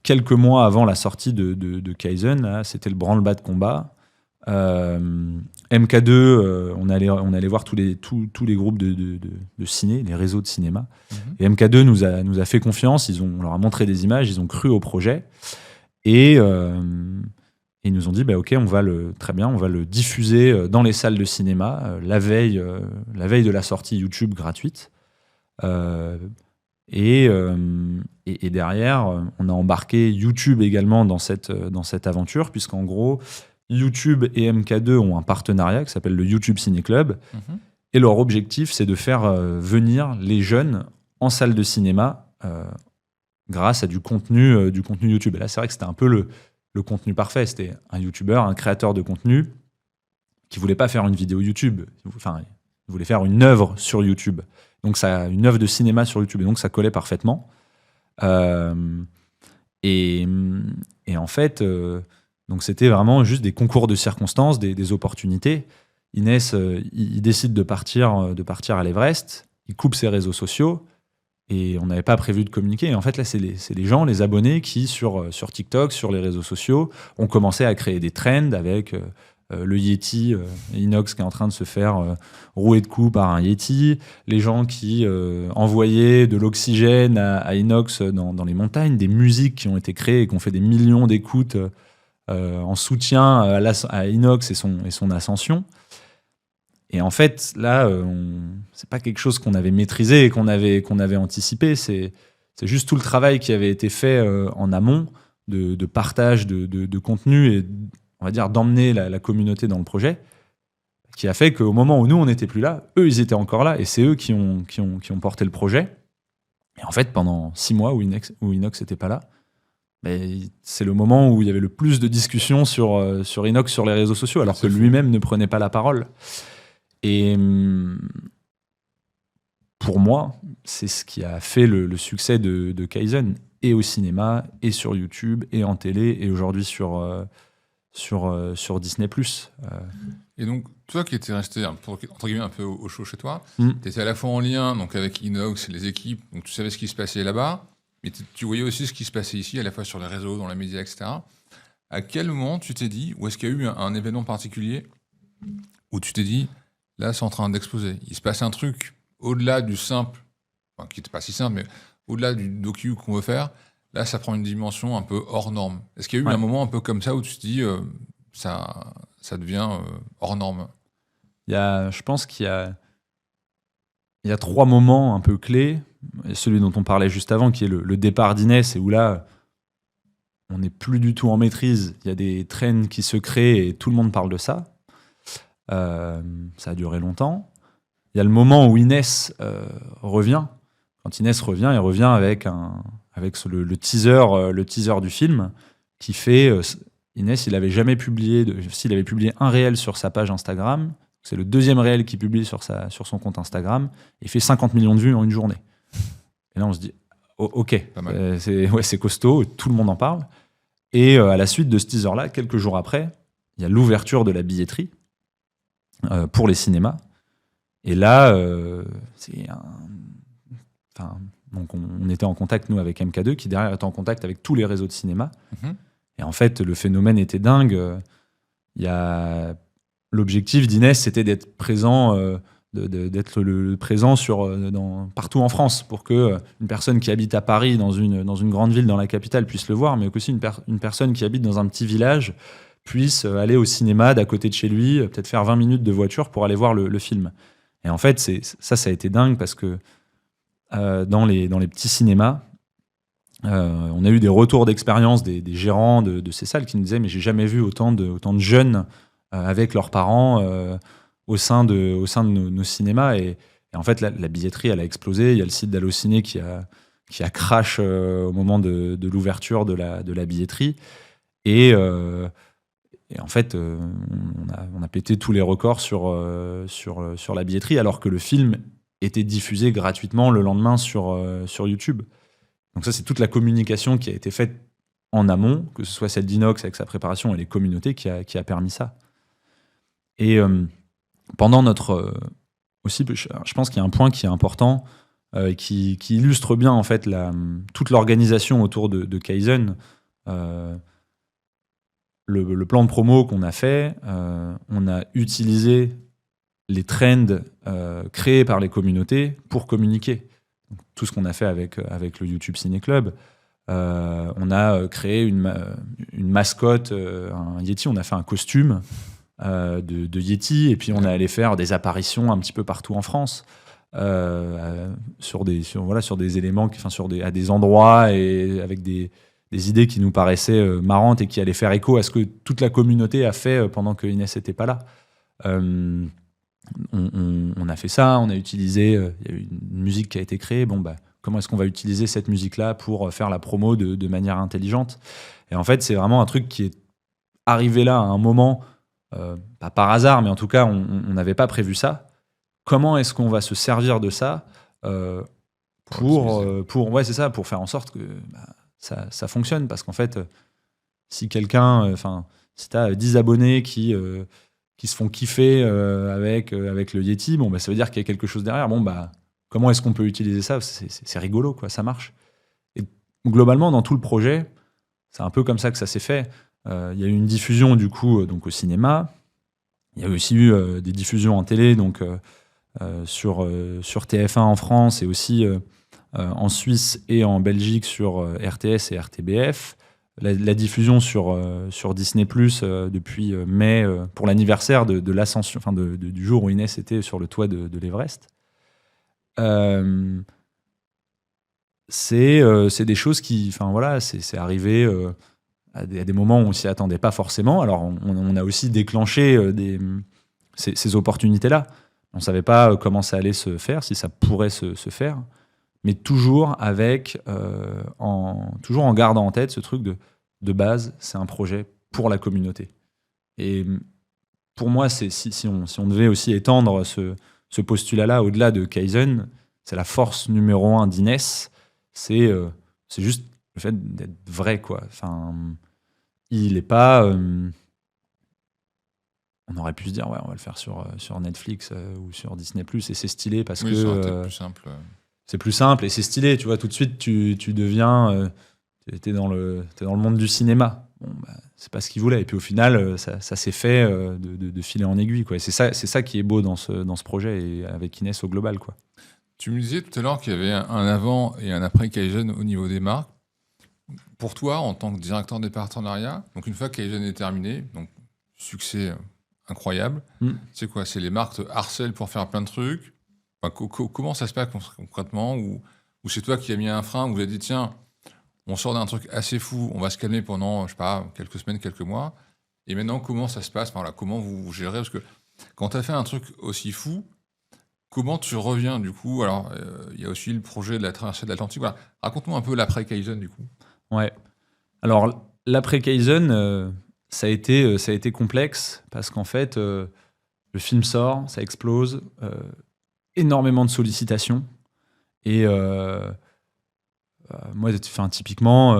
[SPEAKER 1] quelques mois avant la sortie de Kaizen, là, c'était le branle-bas de combat. MK2, on allait voir tous les groupes de ciné, les réseaux de cinéma. Et MK2 nous a fait confiance, on leur a montré des images, ils ont cru au projet. Et ils nous ont dit, OK, très bien, on va le diffuser dans les salles de cinéma la veille de la sortie YouTube gratuite. Et derrière, on a embarqué YouTube également dans cette aventure, puisqu'en gros, YouTube et MK2 ont un partenariat qui s'appelle le YouTube Ciné Club. Et leur objectif, c'est de faire venir les jeunes en salle de cinéma grâce à du contenu YouTube. Et là, c'est vrai que c'était un peu le contenu parfait. C'était un YouTuber, un créateur de contenu qui voulait pas faire une vidéo YouTube. Enfin, il voulait faire une œuvre sur YouTube. Donc, une œuvre de cinéma sur YouTube. Et donc, ça collait parfaitement. Et en fait, donc c'était vraiment juste des concours de circonstances, des opportunités. Inès, il décide de partir à l'Everest. Il coupe ses réseaux sociaux. Et on n'avait pas prévu de communiquer. Et en fait, là, c'est les gens, les abonnés qui, sur TikTok, sur les réseaux sociaux, ont commencé à créer des trends avec le Yeti, Inox qui est en train de se faire rouer de coups par un Yeti, les gens qui envoyaient de l'oxygène à Inox dans les montagnes, des musiques qui ont été créées et qui ont fait des millions d'écoutes en soutien à Inox et son ascension. Et en fait, là, c'est pas quelque chose qu'on avait maîtrisé et qu'on avait anticipé. C'est juste tout le travail qui avait été fait en amont de partage de contenu et, on va dire, d'emmener la communauté dans le projet, qui a fait qu'au moment où nous, on n'était plus là, eux, ils étaient encore là, et c'est eux qui ont porté le projet. Et en fait, pendant 6 mois où Inox n'était pas là, c'est le moment où il y avait le plus de discussions sur Inox sur les réseaux sociaux, alors que lui-même ne prenait pas la parole. Et pour moi, c'est ce qui a fait le succès de Kaizen, et au cinéma, et sur YouTube, et en télé, et aujourd'hui sur Disney+.
[SPEAKER 2] Et donc, toi qui étais resté entre guillemets un peu au chaud chez toi, tu étais à la fois en lien donc, avec Inox et les équipes, donc tu savais ce qui se passait là-bas, mais tu voyais aussi ce qui se passait ici, à la fois sur les réseaux, dans les médias, etc. À quel moment tu t'es dit, ou est-ce qu'il y a eu un événement particulier où tu t'es dit, là, c'est en train d'exploser. Il se passe un truc au-delà du simple, enfin, qui n'était pas si simple, mais au-delà du docu qu'on veut faire. Là, ça prend une dimension un peu hors norme. Est-ce qu'il y a eu un moment un peu comme ça où tu te dis, ça devient hors norme ?
[SPEAKER 1] Je pense qu'il y a 3 moments un peu clés. Et celui dont on parlait juste avant, qui est le départ d'Inès, et où là, on n'est plus du tout en maîtrise. Il y a des trends qui se créent et tout le monde parle de ça. Ça a duré longtemps. il y a le moment où Inès revient. Quand Inès revient, elle revient avec le teaser du film qui fait... Inès, s'il avait publié un réel sur sa page Instagram, c'est le deuxième réel qu'il publie sur son compte Instagram, il fait 50 millions de vues en une journée. Et là, on se dit, ok, c'est costaud, tout le monde en parle. Et à la suite de ce teaser-là, quelques jours après, il y a l'ouverture de la billetterie pour les cinémas. Et là, donc on était en contact, nous, avec MK2, qui derrière était en contact avec tous les réseaux de cinéma. Mm-hmm. Et en fait, le phénomène était dingue. L'objectif d'Inès, c'était d'être présent, d'être le présent partout en France, pour que une personne qui habite à Paris, dans une grande ville, dans la capitale, puisse le voir, mais aussi une personne qui habite dans un petit village puisse aller au cinéma d'à côté de chez lui, peut-être faire 20 minutes de voiture pour aller voir le film. Et en fait, ça a été dingue parce que dans les petits cinémas, on a eu des retours d'expérience des gérants de ces salles qui nous disaient « mais j'ai jamais vu autant de jeunes avec leurs parents au sein de nos cinémas ». Et en fait, la billetterie, elle a explosé. Il y a le site d'Allociné qui a crash au moment de l'ouverture de la billetterie. Et en fait, on a pété tous les records sur la billetterie, alors que le film était diffusé gratuitement le lendemain sur YouTube. Donc ça, c'est toute la communication qui a été faite en amont, que ce soit celle d'Inox avec sa préparation et les communautés, qui a permis ça. Et pendant aussi, je pense qu'il y a un point qui est important, qui illustre bien en fait toute l'organisation autour de Kaizen. Le plan de promo qu'on a fait, on a utilisé les trends créés par les communautés pour communiquer. Donc, tout ce qu'on a fait avec le YouTube Ciné Club, on a créé une mascotte, un Yeti, on a fait un costume de Yeti, et puis on est allé faire des apparitions un petit peu partout en France, sur des éléments, à des endroits et avec des idées qui nous paraissaient marrantes et qui allaient faire écho à ce que toute la communauté a fait pendant que Inès n'était pas là. On a fait ça, on a utilisé, il y a eu une musique qui a été créée. Comment est-ce qu'on va utiliser cette musique-là pour faire la promo de manière intelligente ? Et en fait, c'est vraiment un truc qui est arrivé là à un moment, pas par hasard, mais en tout cas, on n'avait pas prévu ça. Comment est-ce qu'on va se servir de ça pour faire en sorte que ça fonctionne ? Parce qu'en fait, si si tu as 10 abonnés qui se font kiffer avec le Yeti, ça veut dire qu'il y a quelque chose derrière. Comment est-ce qu'on peut utiliser ça ? C'est rigolo, quoi, ça marche. Et globalement, dans tout le projet, c'est un peu comme ça que ça s'est fait. Il y a eu une diffusion, du coup, donc au cinéma. Il y a aussi eu des diffusions en télé, donc sur TF1 en France, et aussi en Suisse et en Belgique sur RTS et RTBF. La diffusion sur Disney+, depuis mai, pour l'anniversaire de l'ascension, du jour où Inès était sur le toit de l'Everest. C'est des choses qui... c'est arrivé à des moments où on ne s'y attendait pas forcément. Alors, on a aussi déclenché ces opportunités-là. On ne savait pas comment ça allait se faire, si ça pourrait se faire, mais toujours toujours en gardant en tête ce truc de base, c'est un projet pour la communauté. Et pour moi, si on devait aussi étendre ce postulat-là au-delà de Kaizen, c'est la force numéro 1 d'Inès, c'est juste le fait d'être vrai, quoi. Il n'est pas... on aurait pu se dire, ouais, on va le faire sur Netflix ou sur Disney+, et c'est stylé parce que...
[SPEAKER 2] ça aurait été plus simple.
[SPEAKER 1] C'est plus simple et c'est stylé, tu vois, tout de suite, tu deviens... t'es dans le monde du cinéma. C'est pas ce qu'il voulait. Et puis au final, ça s'est fait de filer en aiguille, quoi. Et c'est ça qui est beau dans ce projet, et avec Inès au global, quoi.
[SPEAKER 2] Tu me disais tout à l'heure qu'il y avait un avant et un après Kaizen au niveau des marques. Pour toi, en tant que directeur des partenariats, donc une fois que Kaizen est terminé, donc succès incroyable, c'est quoi ? C'est les marques te harcèlent pour faire plein de trucs. Comment ça se passe concrètement ? Ou c'est toi qui as mis un frein, ou vous avez dit, tiens, on sort d'un truc assez fou, on va se calmer pendant, je sais pas, quelques semaines, quelques mois. Et maintenant, comment ça se passe ? Comment vous gérez ? Parce que quand tu as fait un truc aussi fou, Comment tu reviens du coup? Alors, il y a aussi le projet de la traversée de l'Atlantique. Voilà. Raconte-moi un peu l'après Kaizen du coup.
[SPEAKER 1] Ouais. Alors, l'après Kaizen, ça a été complexe parce qu'en fait, le film sort, ça explose, énormément de sollicitations. Et moi, typiquement,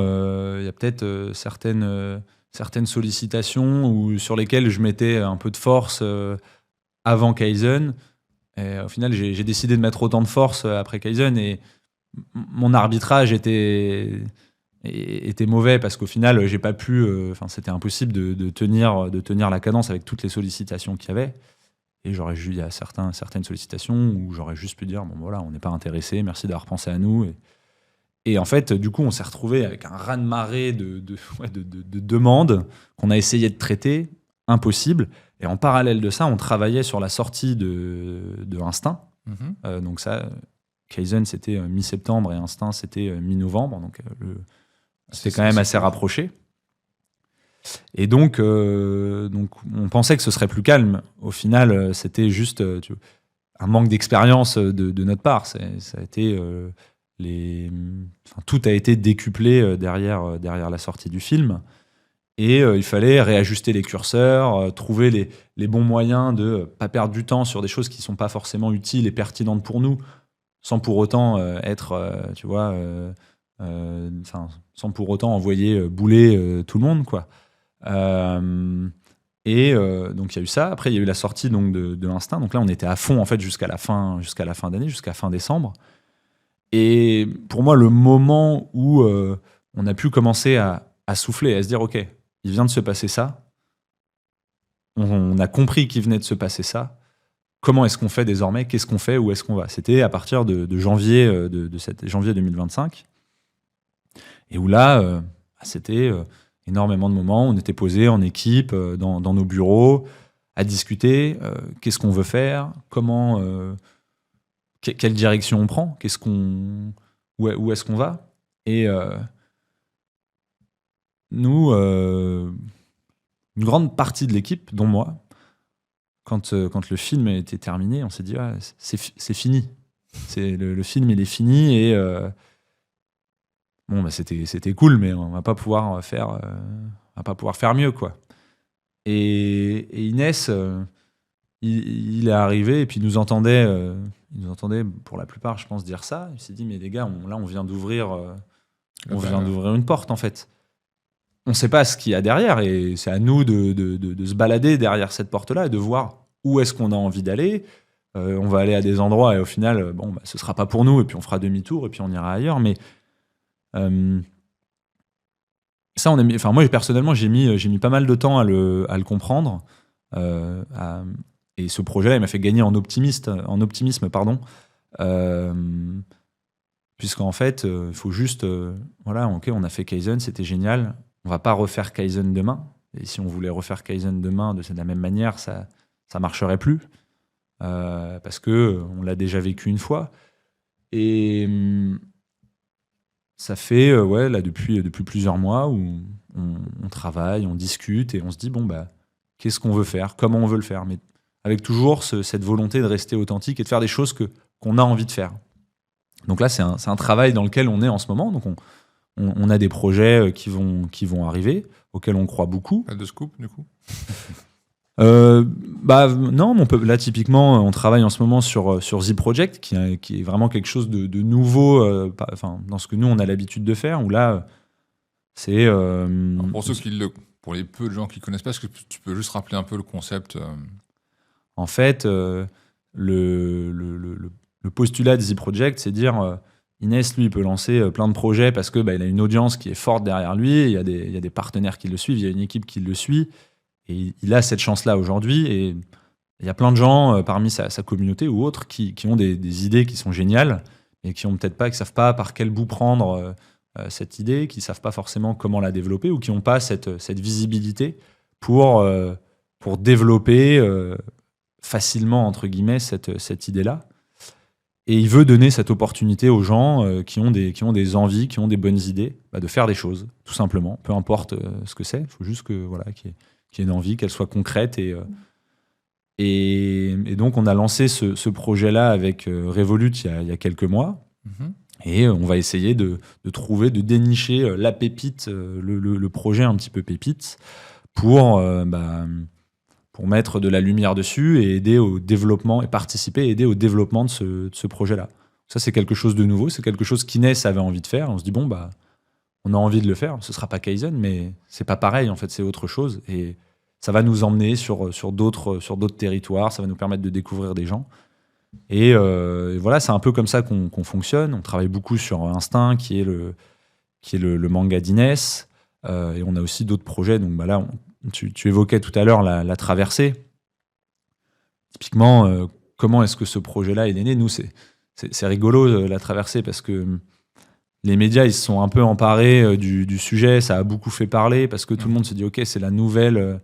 [SPEAKER 1] il y a peut-être certaines sollicitations sur lesquelles je mettais un peu de force avant Kaizen. Et au final, j'ai décidé de mettre autant de force après Kaizen. Et mon arbitrage était mauvais parce qu'au final, j'ai pas pu. C'était impossible de tenir la cadence avec toutes les sollicitations qu'il y avait. Et il y a certaines sollicitations où j'aurais juste pu dire bon voilà, on n'est pas intéressé, merci d'avoir pensé à nous. Et en fait, du coup, on s'est retrouvé avec un raz-de-marée de demandes qu'on a essayé de traiter, impossible. Et en parallèle de ça, on travaillait sur la sortie de Instinct. Donc ça, Kaizen, c'était mi-septembre et Instinct, c'était mi-novembre. Donc c'était quand même assez rapproché. Et donc, on pensait que ce serait plus calme. Au final, c'était juste un manque d'expérience de notre part. Ça a été, tout a été décuplé derrière la sortie du film. Et il fallait réajuster les curseurs, trouver les bons moyens de ne pas perdre du temps sur des choses qui ne sont pas forcément utiles et pertinentes pour nous, sans pour autant être, sans pour autant envoyer bouler tout le monde, quoi. Donc il y a eu ça. Après il y a eu la sortie donc de Instinct. Donc là on était à fond en fait jusqu'à la fin d'année, jusqu'à fin décembre. Et pour moi le moment où on a pu commencer à souffler, à se dire ok, il vient de se passer ça. On a compris qu'il venait de se passer ça. Comment est-ce qu'on fait désormais? Qu'est-ce qu'on fait? Où est-ce qu'on va? C'était à partir de janvier janvier 2025. Et où là c'était énormément de moments. On était posés en équipe, dans nos bureaux, à discuter. Qu'est-ce qu'on veut faire? Comment, quelle direction on prend? Où est-ce qu'on va? Et nous, une grande partie de l'équipe, dont moi, quand le film était terminé, on s'est dit c'est fini. Le film il est fini et bon, bah c'était cool, mais on va pas pouvoir faire mieux, quoi. Et Inès, il est arrivé et puis il nous entendait pour la plupart, je pense, dire ça. Il s'est dit mais les gars, on vient d'ouvrir une porte en fait. On sait pas ce qu'il y a derrière et c'est à nous de se balader derrière cette porte-là et de voir où est-ce qu'on a envie d'aller. On va aller à des endroits et au final, ce sera pas pour nous et puis on fera demi-tour et puis on ira ailleurs, mais ça, moi personnellement, j'ai mis pas mal de temps à le comprendre. Et ce projet-là, il m'a fait gagner en optimisme, pardon. Puisqu'en fait, il faut juste, ok, on a fait Kaizen, c'était génial. On va pas refaire Kaizen demain. Et si on voulait refaire Kaizen demain de la même manière, ça marcherait plus, parce que on l'a déjà vécu une fois. Et ça fait là depuis plusieurs mois où on travaille, on discute et on se dit qu'est-ce qu'on veut faire, comment on veut le faire, mais avec toujours cette volonté de rester authentique et de faire des choses qu'on a envie de faire. Donc là c'est un travail dans lequel on est en ce moment. Donc on a des projets qui vont arriver, auxquels on croit beaucoup.
[SPEAKER 2] Pas de scoop du coup?
[SPEAKER 1] Non, là typiquement on travaille en ce moment sur The Project qui est vraiment quelque chose de nouveau, dans ce que nous on a l'habitude de faire, où là c'est
[SPEAKER 2] pour les peu de gens qui connaissent pas, est-ce que tu peux juste rappeler un peu le concept?
[SPEAKER 1] En fait, le postulat de The Project, c'est dire Inès, lui, il peut lancer plein de projets parce que il a une audience qui est forte derrière lui, il y a des partenaires qui le suivent, il y a une équipe qui le suit. Et il a cette chance-là aujourd'hui. Et il y a plein de gens parmi sa communauté ou autres qui ont des idées qui sont géniales et qui savent pas par quel bout prendre cette idée, qui savent pas forcément comment la développer ou qui n'ont pas cette visibilité pour développer facilement, entre guillemets, cette idée-là. Et il veut donner cette opportunité aux gens qui ont des envies, qui ont des bonnes idées, de faire des choses, tout simplement. Peu importe ce que c'est, il faut juste qu'il y ait une envie, qu'elle soit concrète Et donc, on a lancé ce projet-là avec Revolut il y a quelques mois.
[SPEAKER 2] Mhm.
[SPEAKER 1] Et on va essayer de trouver, de dénicher la pépite, le projet un petit peu pépite, pour mettre de la lumière dessus et aider au développement, et participer et aider au développement de ce projet-là. Ça, c'est quelque chose de nouveau, c'est quelque chose qu'Inès avait envie de faire. On se dit, bon, on a envie de le faire. Ce sera pas Kaizen, mais c'est pas pareil, en fait, c'est autre chose. Et ça va nous emmener sur d'autres territoires, ça va nous permettre de découvrir des gens. Et voilà, c'est un peu comme ça qu'on fonctionne. On travaille beaucoup sur Instinct, qui est le manga d'Inès. Et on a aussi d'autres projets. Donc là, tu évoquais tout à l'heure la traversée. Typiquement, comment est-ce que ce projet-là il est né? Nous, c'est rigolo, la traversée, parce que les médias, ils se sont un peu emparés du sujet. Ça a beaucoup fait parler, parce que tout le monde se dit, OK, c'est la nouvelle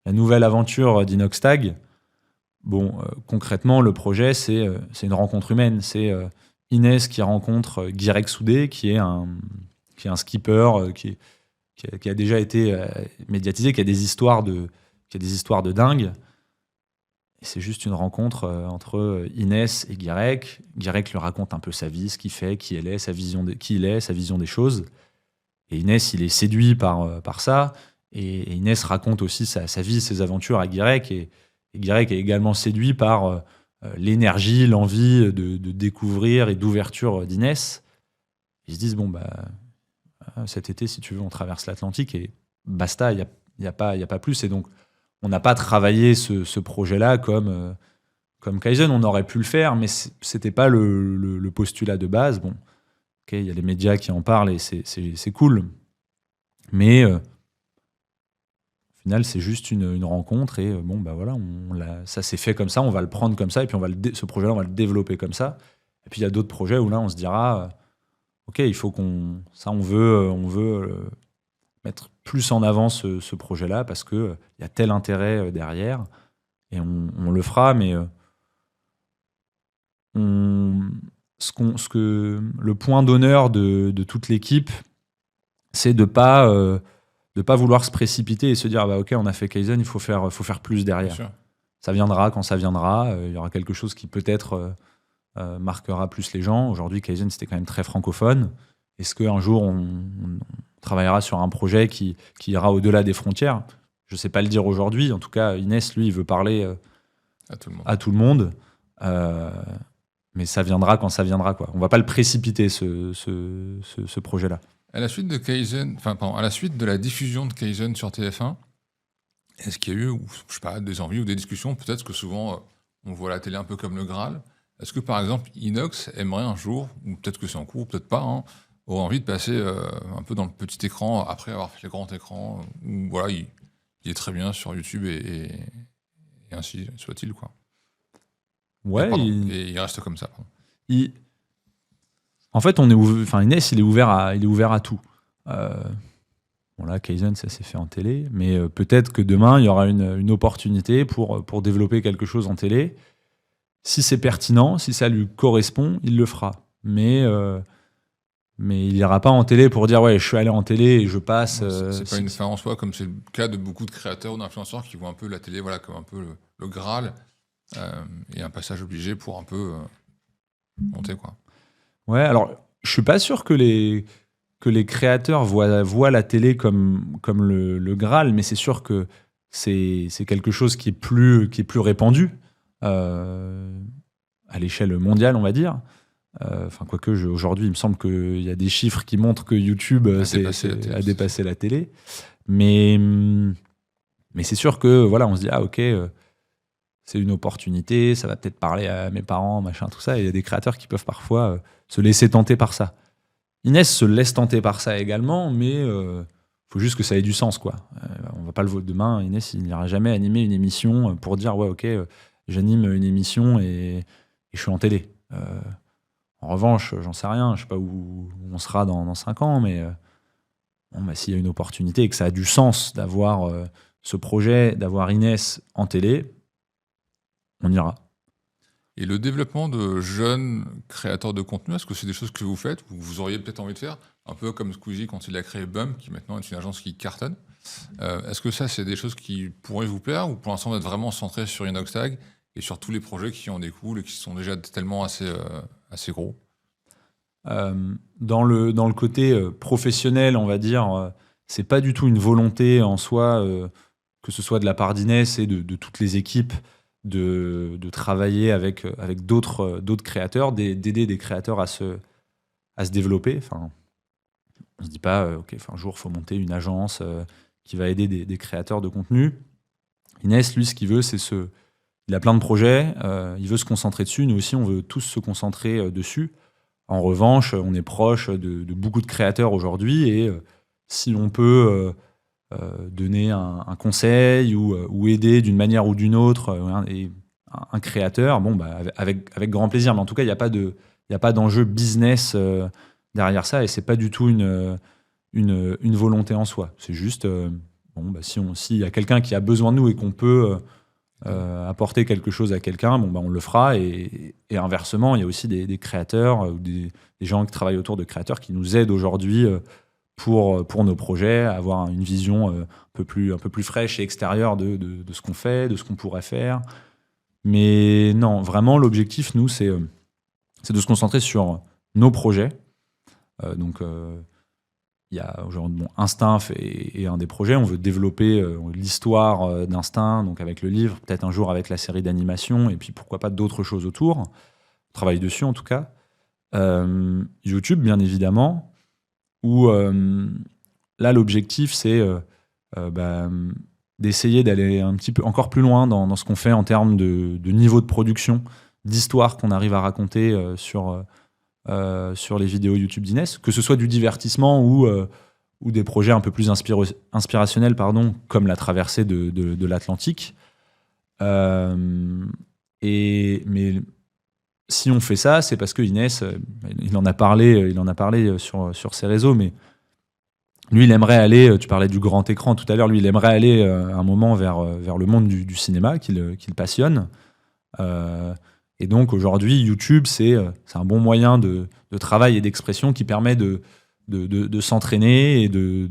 [SPEAKER 1] aventure d'Inoxtag. Bon, concrètement, le projet, c'est une rencontre humaine. C'est Inès qui rencontre Guirec Soudé, qui est un skipper qui a déjà été médiatisé, qui a des histoires de dingue. Et c'est juste une rencontre entre Inès et Guirec. Guirec lui raconte un peu sa vie, ce qu'il fait, qui elle est, sa vision des choses. Et Inès, il est séduit par ça. Et Inès raconte aussi sa vie, ses aventures à Guirec. Et Guirec est également séduit par l'énergie, l'envie de découvrir et d'ouverture d'Inès. Ils se disent, cet été, si tu veux, on traverse l'Atlantique et basta, il n'y a pas plus. Et donc, on n'a pas travaillé ce projet-là comme Kaizen. On aurait pu le faire, mais c'était pas le postulat de base. Bon, ok, il y a les médias qui en parlent et c'est cool. Mais au final, c'est juste une rencontre et ça s'est fait comme ça, on va le prendre comme ça et puis ce projet-là, on va le développer comme ça. Et puis il y a d'autres projets où là, on se dira, ok, il faut on veut mettre plus en avant ce projet-là parce que il y a tel intérêt derrière et on le fera, mais le point d'honneur de toute l'équipe, c'est de pas vouloir se précipiter et se dire ok, on a fait Kaizen, il faut faire plus derrière. Ça viendra quand ça viendra. Il y aura quelque chose qui peut-être marquera plus les gens. Aujourd'hui, Kaizen, c'était quand même très francophone. Est-ce qu'un jour, on travaillera sur un projet qui ira au-delà des frontières? Je ne sais pas le dire aujourd'hui. En tout cas, Inès, lui, il veut parler à tout le monde. Mais ça viendra quand ça viendra, quoi. On ne va pas le précipiter, ce projet-là.
[SPEAKER 2] À la suite à la suite de la diffusion de Kaizen sur TF1, est-ce qu'il y a eu, je sais pas, des envies ou des discussions? Peut-être que souvent, on voit la télé un peu comme le Graal. Est-ce que, par exemple, Inox aimerait un jour, ou peut-être que c'est en cours, peut-être pas, aurait envie de passer un peu dans le petit écran après avoir fait le grand écran, où voilà, il est très bien sur YouTube et ainsi soit-il, quoi.
[SPEAKER 1] Ouais.
[SPEAKER 2] Et il reste comme ça.
[SPEAKER 1] En fait, Inès, il est ouvert à tout. Là, Kaizen, ça s'est fait en télé, mais peut-être que demain, il y aura une opportunité pour développer quelque chose en télé. Si c'est pertinent, si ça lui correspond, il le fera. Mais il n'ira pas en télé pour dire ouais, je suis allé en télé et je passe.
[SPEAKER 2] C'est pas une fin en soi, comme c'est le cas de beaucoup de créateurs ou d'influenceurs qui voient un peu la télé, voilà, comme un peu le Graal et un passage obligé pour un peu monter, quoi.
[SPEAKER 1] Ouais, alors je suis pas sûr que les créateurs voient la télé comme le Graal, mais c'est sûr que c'est quelque chose qui est plus répandu à l'échelle mondiale, on va dire. Quoique aujourd'hui, il me semble qu'il y a des chiffres qui montrent que YouTube a dépassé la télé. Mais c'est sûr que voilà, on se dit ok, c'est une opportunité, ça va peut-être parler à mes parents, machin, tout ça. Et il y a des créateurs qui peuvent parfois se laisser tenter par ça. Inès se laisse tenter par ça également, mais faut juste que ça ait du sens, quoi. On va pas le voter demain. Inès, il n'ira jamais animer une émission pour dire ouais, ok, j'anime une émission et je suis en télé. En revanche, j'en sais rien, je sais pas où on sera dans 5 ans, mais s'il y a une opportunité et que ça a du sens d'avoir ce projet, d'avoir Inès en télé, on ira.
[SPEAKER 2] Et le développement de jeunes créateurs de contenu, est-ce que c'est des choses que vous faites ou que vous auriez peut-être envie de faire? Un peu comme Squeezie quand il a créé Bump, qui maintenant est une agence qui cartonne. Est-ce que ça, c'est des choses qui pourraient vous plaire ou pour l'instant, vous êtes vraiment centré sur Inoxtag et sur tous les projets qui en découlent et qui sont déjà tellement assez gros?
[SPEAKER 1] Dans le côté professionnel, on va dire, c'est pas du tout une volonté en soi, que ce soit de la part d'Inès et de toutes les équipes, de travailler avec d'autres créateurs, d'aider des créateurs à se développer. Enfin, on se dit pas, ok, un jour, il faut monter une agence qui va aider des créateurs de contenu. Inès, lui, ce qu'il veut, il a plein de projets, il veut se concentrer dessus. Nous aussi, on veut tous se concentrer dessus. En revanche, on est proche de beaucoup de créateurs aujourd'hui et si on peut donner un conseil ou aider d'une manière ou d'une autre un créateur, avec grand plaisir. Mais en tout cas, il n'y a pas d'enjeu business derrière ça et c'est pas du tout une volonté en soi. C'est juste, s'il y a quelqu'un qui a besoin de nous et qu'on peut apporter quelque chose à quelqu'un, on le fera. Et inversement, il y a aussi des créateurs ou des gens qui travaillent autour de créateurs qui nous aident aujourd'hui pour nos projets, à avoir une vision un peu plus fraîche et extérieure de ce qu'on fait, de ce qu'on pourrait faire. Mais non, vraiment, l'objectif, nous, c'est de se concentrer sur nos projets. Il y a aujourd'hui Instinct et un des projets. On veut développer l'histoire d'Instinct, donc avec le livre, peut-être un jour avec la série d'animation, et puis pourquoi pas d'autres choses autour. On travaille dessus en tout cas. YouTube, bien évidemment, où là, l'objectif, c'est d'essayer d'aller un petit peu encore plus loin dans ce qu'on fait en termes de niveau de production, d'histoire qu'on arrive à raconter sur les vidéos YouTube d'Inès, que ce soit du divertissement ou des projets un peu plus inspirationnels, comme la traversée de l'Atlantique. Mais si on fait ça, c'est parce que Inès, il en a parlé sur ses réseaux, mais lui, il aimerait aller, tu parlais du grand écran tout à l'heure, lui, il aimerait aller un moment vers le monde du cinéma qu'il passionne. Et donc aujourd'hui, YouTube, c'est un bon moyen de travail et d'expression qui permet de s'entraîner et de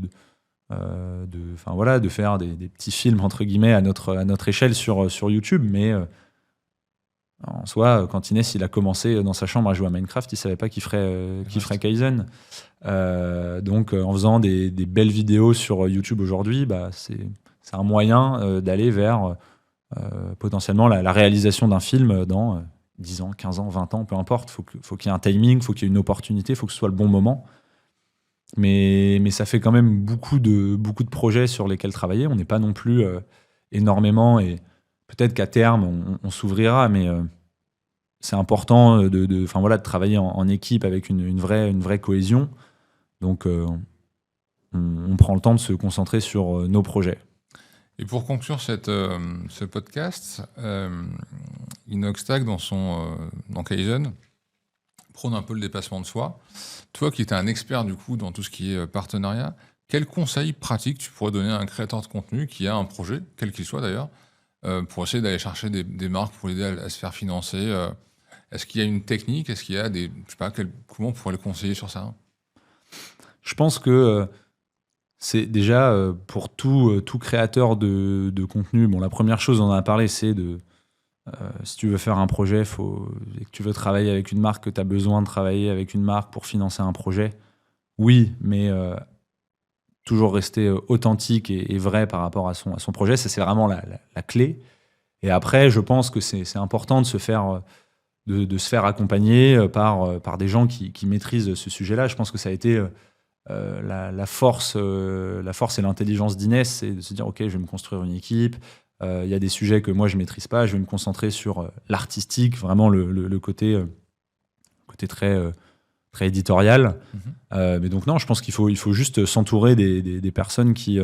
[SPEAKER 1] faire des petits films entre guillemets à notre échelle sur YouTube. Mais en soi, quand Inès il a commencé dans sa chambre à jouer à Minecraft, il savait pas qu'il ferait Kaizen. Donc en faisant des belles vidéos sur YouTube aujourd'hui, c'est un moyen d'aller vers potentiellement la réalisation d'un film dans 10 ans, 15 ans, 20 ans, peu importe. Faut qu'il y ait un timing, faut qu'il y ait une opportunité, faut que ce soit le bon moment. Mais ça fait quand même beaucoup de projets sur lesquels travailler. On n'est pas non plus énormément, et peut-être qu'à terme, on s'ouvrira, mais c'est important de travailler en équipe avec une vraie cohésion. Donc, on prend le temps de se concentrer sur nos projets.
[SPEAKER 2] Et pour conclure ce podcast, Inoxtag, dans Kaizen, prône un peu le dépassement de soi. Toi qui étais un expert du coup dans tout ce qui est partenariat, quels conseils pratiques tu pourrais donner à un créateur de contenu qui a un projet, quel qu'il soit d'ailleurs, pour essayer d'aller chercher des marques pour l'aider à se faire financer? Est-ce qu'il y a une technique? Est-ce qu'il y a comment on pourrait le conseiller sur ça?
[SPEAKER 1] Je pense que c'est déjà pour tout créateur de contenu. La première chose, on en a parlé, c'est si tu veux faire un projet et que tu veux travailler avec une marque, que tu as besoin de travailler avec une marque pour financer un projet. Oui, mais toujours rester authentique et vrai par rapport à son projet. Ça, c'est vraiment la clé. Et après, je pense que c'est important de se faire accompagner par des gens qui maîtrisent ce sujet-là. Je pense que ça a été la force et l'intelligence d'Inès, c'est de se dire ok, je vais me construire une équipe. Il y a des sujets que moi je maîtrise pas, je vais me concentrer sur l'artistique, vraiment le côté très éditorial. Mais donc non, je pense qu'il faut juste s'entourer des personnes qui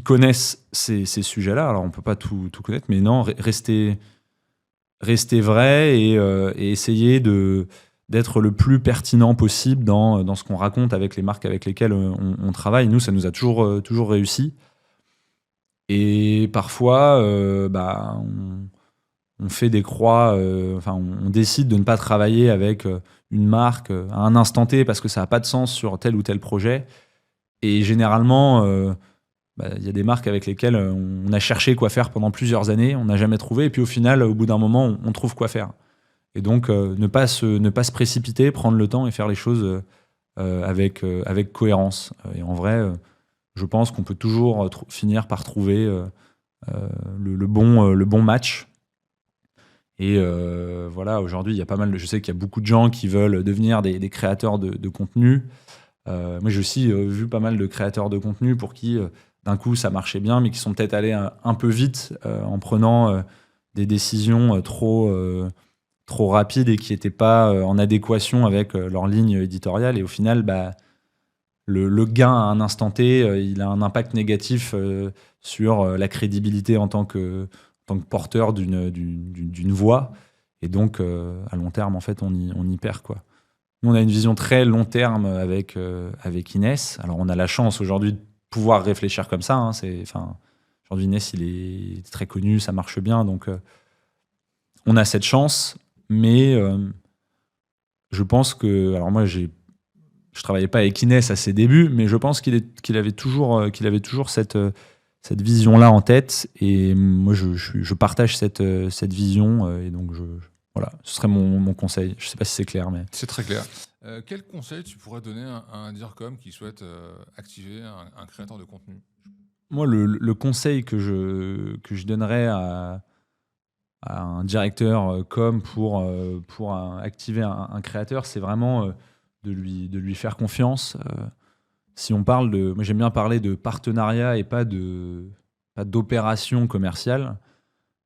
[SPEAKER 1] connaissent ces sujets-là. Alors on peut pas tout connaître, mais non, rester vrai et essayer d'être le plus pertinent possible dans ce qu'on raconte avec les marques avec lesquelles on travaille. Nous, ça nous a toujours réussi. Et parfois, on fait des croix, on décide de ne pas travailler avec une marque à un instant T parce que ça n'a pas de sens sur tel ou tel projet. Et généralement, y a des marques avec lesquelles on a cherché quoi faire pendant plusieurs années, on n'a jamais trouvé, et puis au final, au bout d'un moment, on trouve quoi faire. Et donc, ne pas se précipiter, prendre le temps et faire les choses avec cohérence. Et en vrai, je pense qu'on peut toujours finir par trouver le bon match. Et voilà, aujourd'hui, il y a pas mal je sais qu'il y a beaucoup de gens qui veulent devenir des créateurs de contenu. Moi, j'ai aussi vu pas mal de créateurs de contenu pour qui, d'un coup, ça marchait bien, mais qui sont peut-être allés un peu vite en prenant des décisions trop rapides et qui n'étaient pas en adéquation avec leur ligne éditoriale. Et au final, le gain à un instant T, il a un impact négatif sur la crédibilité en tant que porteur d'une voix. Et donc, à long terme, en fait, on y perd, quoi. Nous, on a une vision très long terme avec Inès. Alors, on a la chance aujourd'hui de pouvoir réfléchir comme ça. Aujourd'hui, Inès, il est très connu, ça marche bien. Donc, on a cette chance. Mais je pense que... Alors, moi, je travaillais pas avec Inès à ses débuts, mais je pense qu'il avait toujours cette vision-là en tête. Et moi, je partage cette vision. Et donc, voilà, ce serait mon conseil. Je ne sais pas si c'est clair, mais...
[SPEAKER 2] C'est très clair. Quel conseil tu pourrais donner à un DIRCOM qui souhaite activer un créateur de contenu ?
[SPEAKER 1] Moi, le conseil que je donnerais à un directeur com pour activer un créateur, c'est vraiment de lui faire confiance. Si on parle moi, j'aime bien parler de partenariat et pas d'opération commerciale.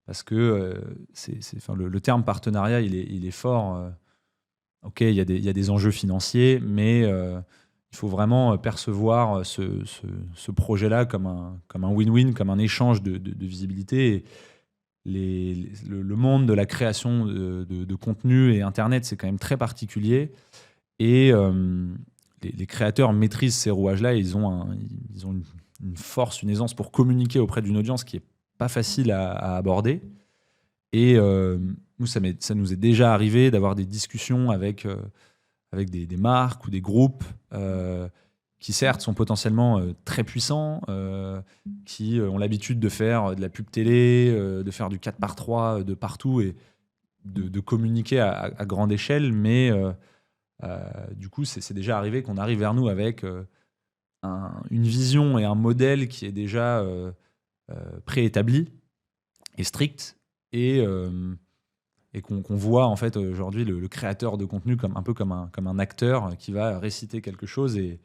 [SPEAKER 1] Parce que le terme partenariat, il est fort. Ok, il y a des enjeux financiers, mais il faut vraiment percevoir ce projet-là comme un win-win, comme un échange de visibilité. Et le monde de la création de contenu et Internet, c'est quand même très particulier. Et les créateurs maîtrisent ces rouages-là. Ils ont une force, une aisance pour communiquer auprès d'une audience qui est pas facile à aborder. Et nous, ça nous est déjà arrivé d'avoir des discussions avec des marques ou des groupes qui, certes, sont potentiellement très puissants, qui ont l'habitude de faire de la pub télé, de faire du 4x3 de partout et de communiquer à grande échelle. Mais du coup, c'est déjà arrivé qu'on arrive vers nous avec une vision et un modèle qui est déjà préétabli et strict, et qu'on voit en fait aujourd'hui le créateur de contenu un peu comme un acteur qui va réciter quelque chose. Et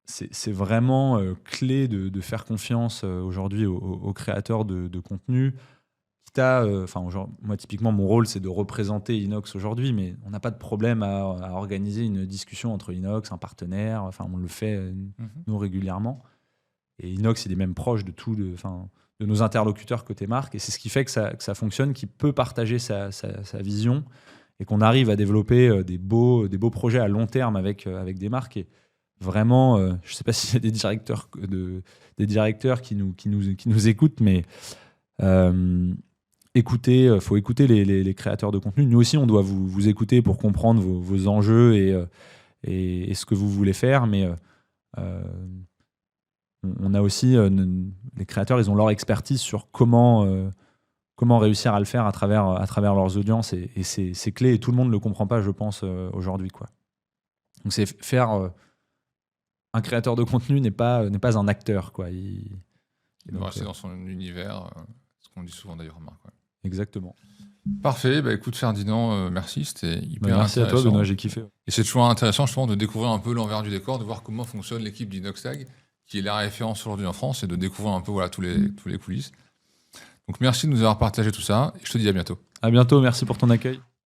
[SPEAKER 1] c'est vraiment clé de faire confiance aujourd'hui aux créateurs de contenu. Moi, typiquement, mon rôle, c'est de représenter Inox aujourd'hui, mais on n'a pas de problème à organiser une discussion entre Inox, un partenaire. On le fait, nous, régulièrement. Et Inox, il est même proche de nos interlocuteurs côté marque. Et c'est ce qui fait que ça fonctionne, qui peut partager sa vision et qu'on arrive à développer des beaux projets à long terme avec des marques. Et vraiment, je ne sais pas s'il y a des directeurs qui nous écoutent, mais faut écouter les créateurs de contenu. Nous aussi, on doit vous écouter pour comprendre vos enjeux et ce que vous voulez faire. Mais on a aussi les créateurs, ils ont leur expertise sur comment réussir à le faire à travers leurs audiences, et c'est clé, et tout le monde ne le comprend pas, je pense, aujourd'hui, quoi. Donc c'est faire un créateur de contenu n'est pas un acteur, quoi.
[SPEAKER 2] C'est dans son univers, ce qu'on dit souvent d'ailleurs, Marc. Ouais.
[SPEAKER 1] Exactement.
[SPEAKER 2] Parfait, écoute Ferdinand, merci, c'était hyper
[SPEAKER 1] merci
[SPEAKER 2] intéressant.
[SPEAKER 1] À toi, Benoît, j'ai kiffé.
[SPEAKER 2] Et c'est toujours intéressant justement de découvrir un peu l'envers du décor, de voir comment fonctionne l'équipe d'Inoxtag, qui est la référence aujourd'hui en France, et de découvrir un peu tous les coulisses. Donc merci de nous avoir partagé tout ça, et je te dis à bientôt.
[SPEAKER 1] À bientôt, merci pour ton accueil.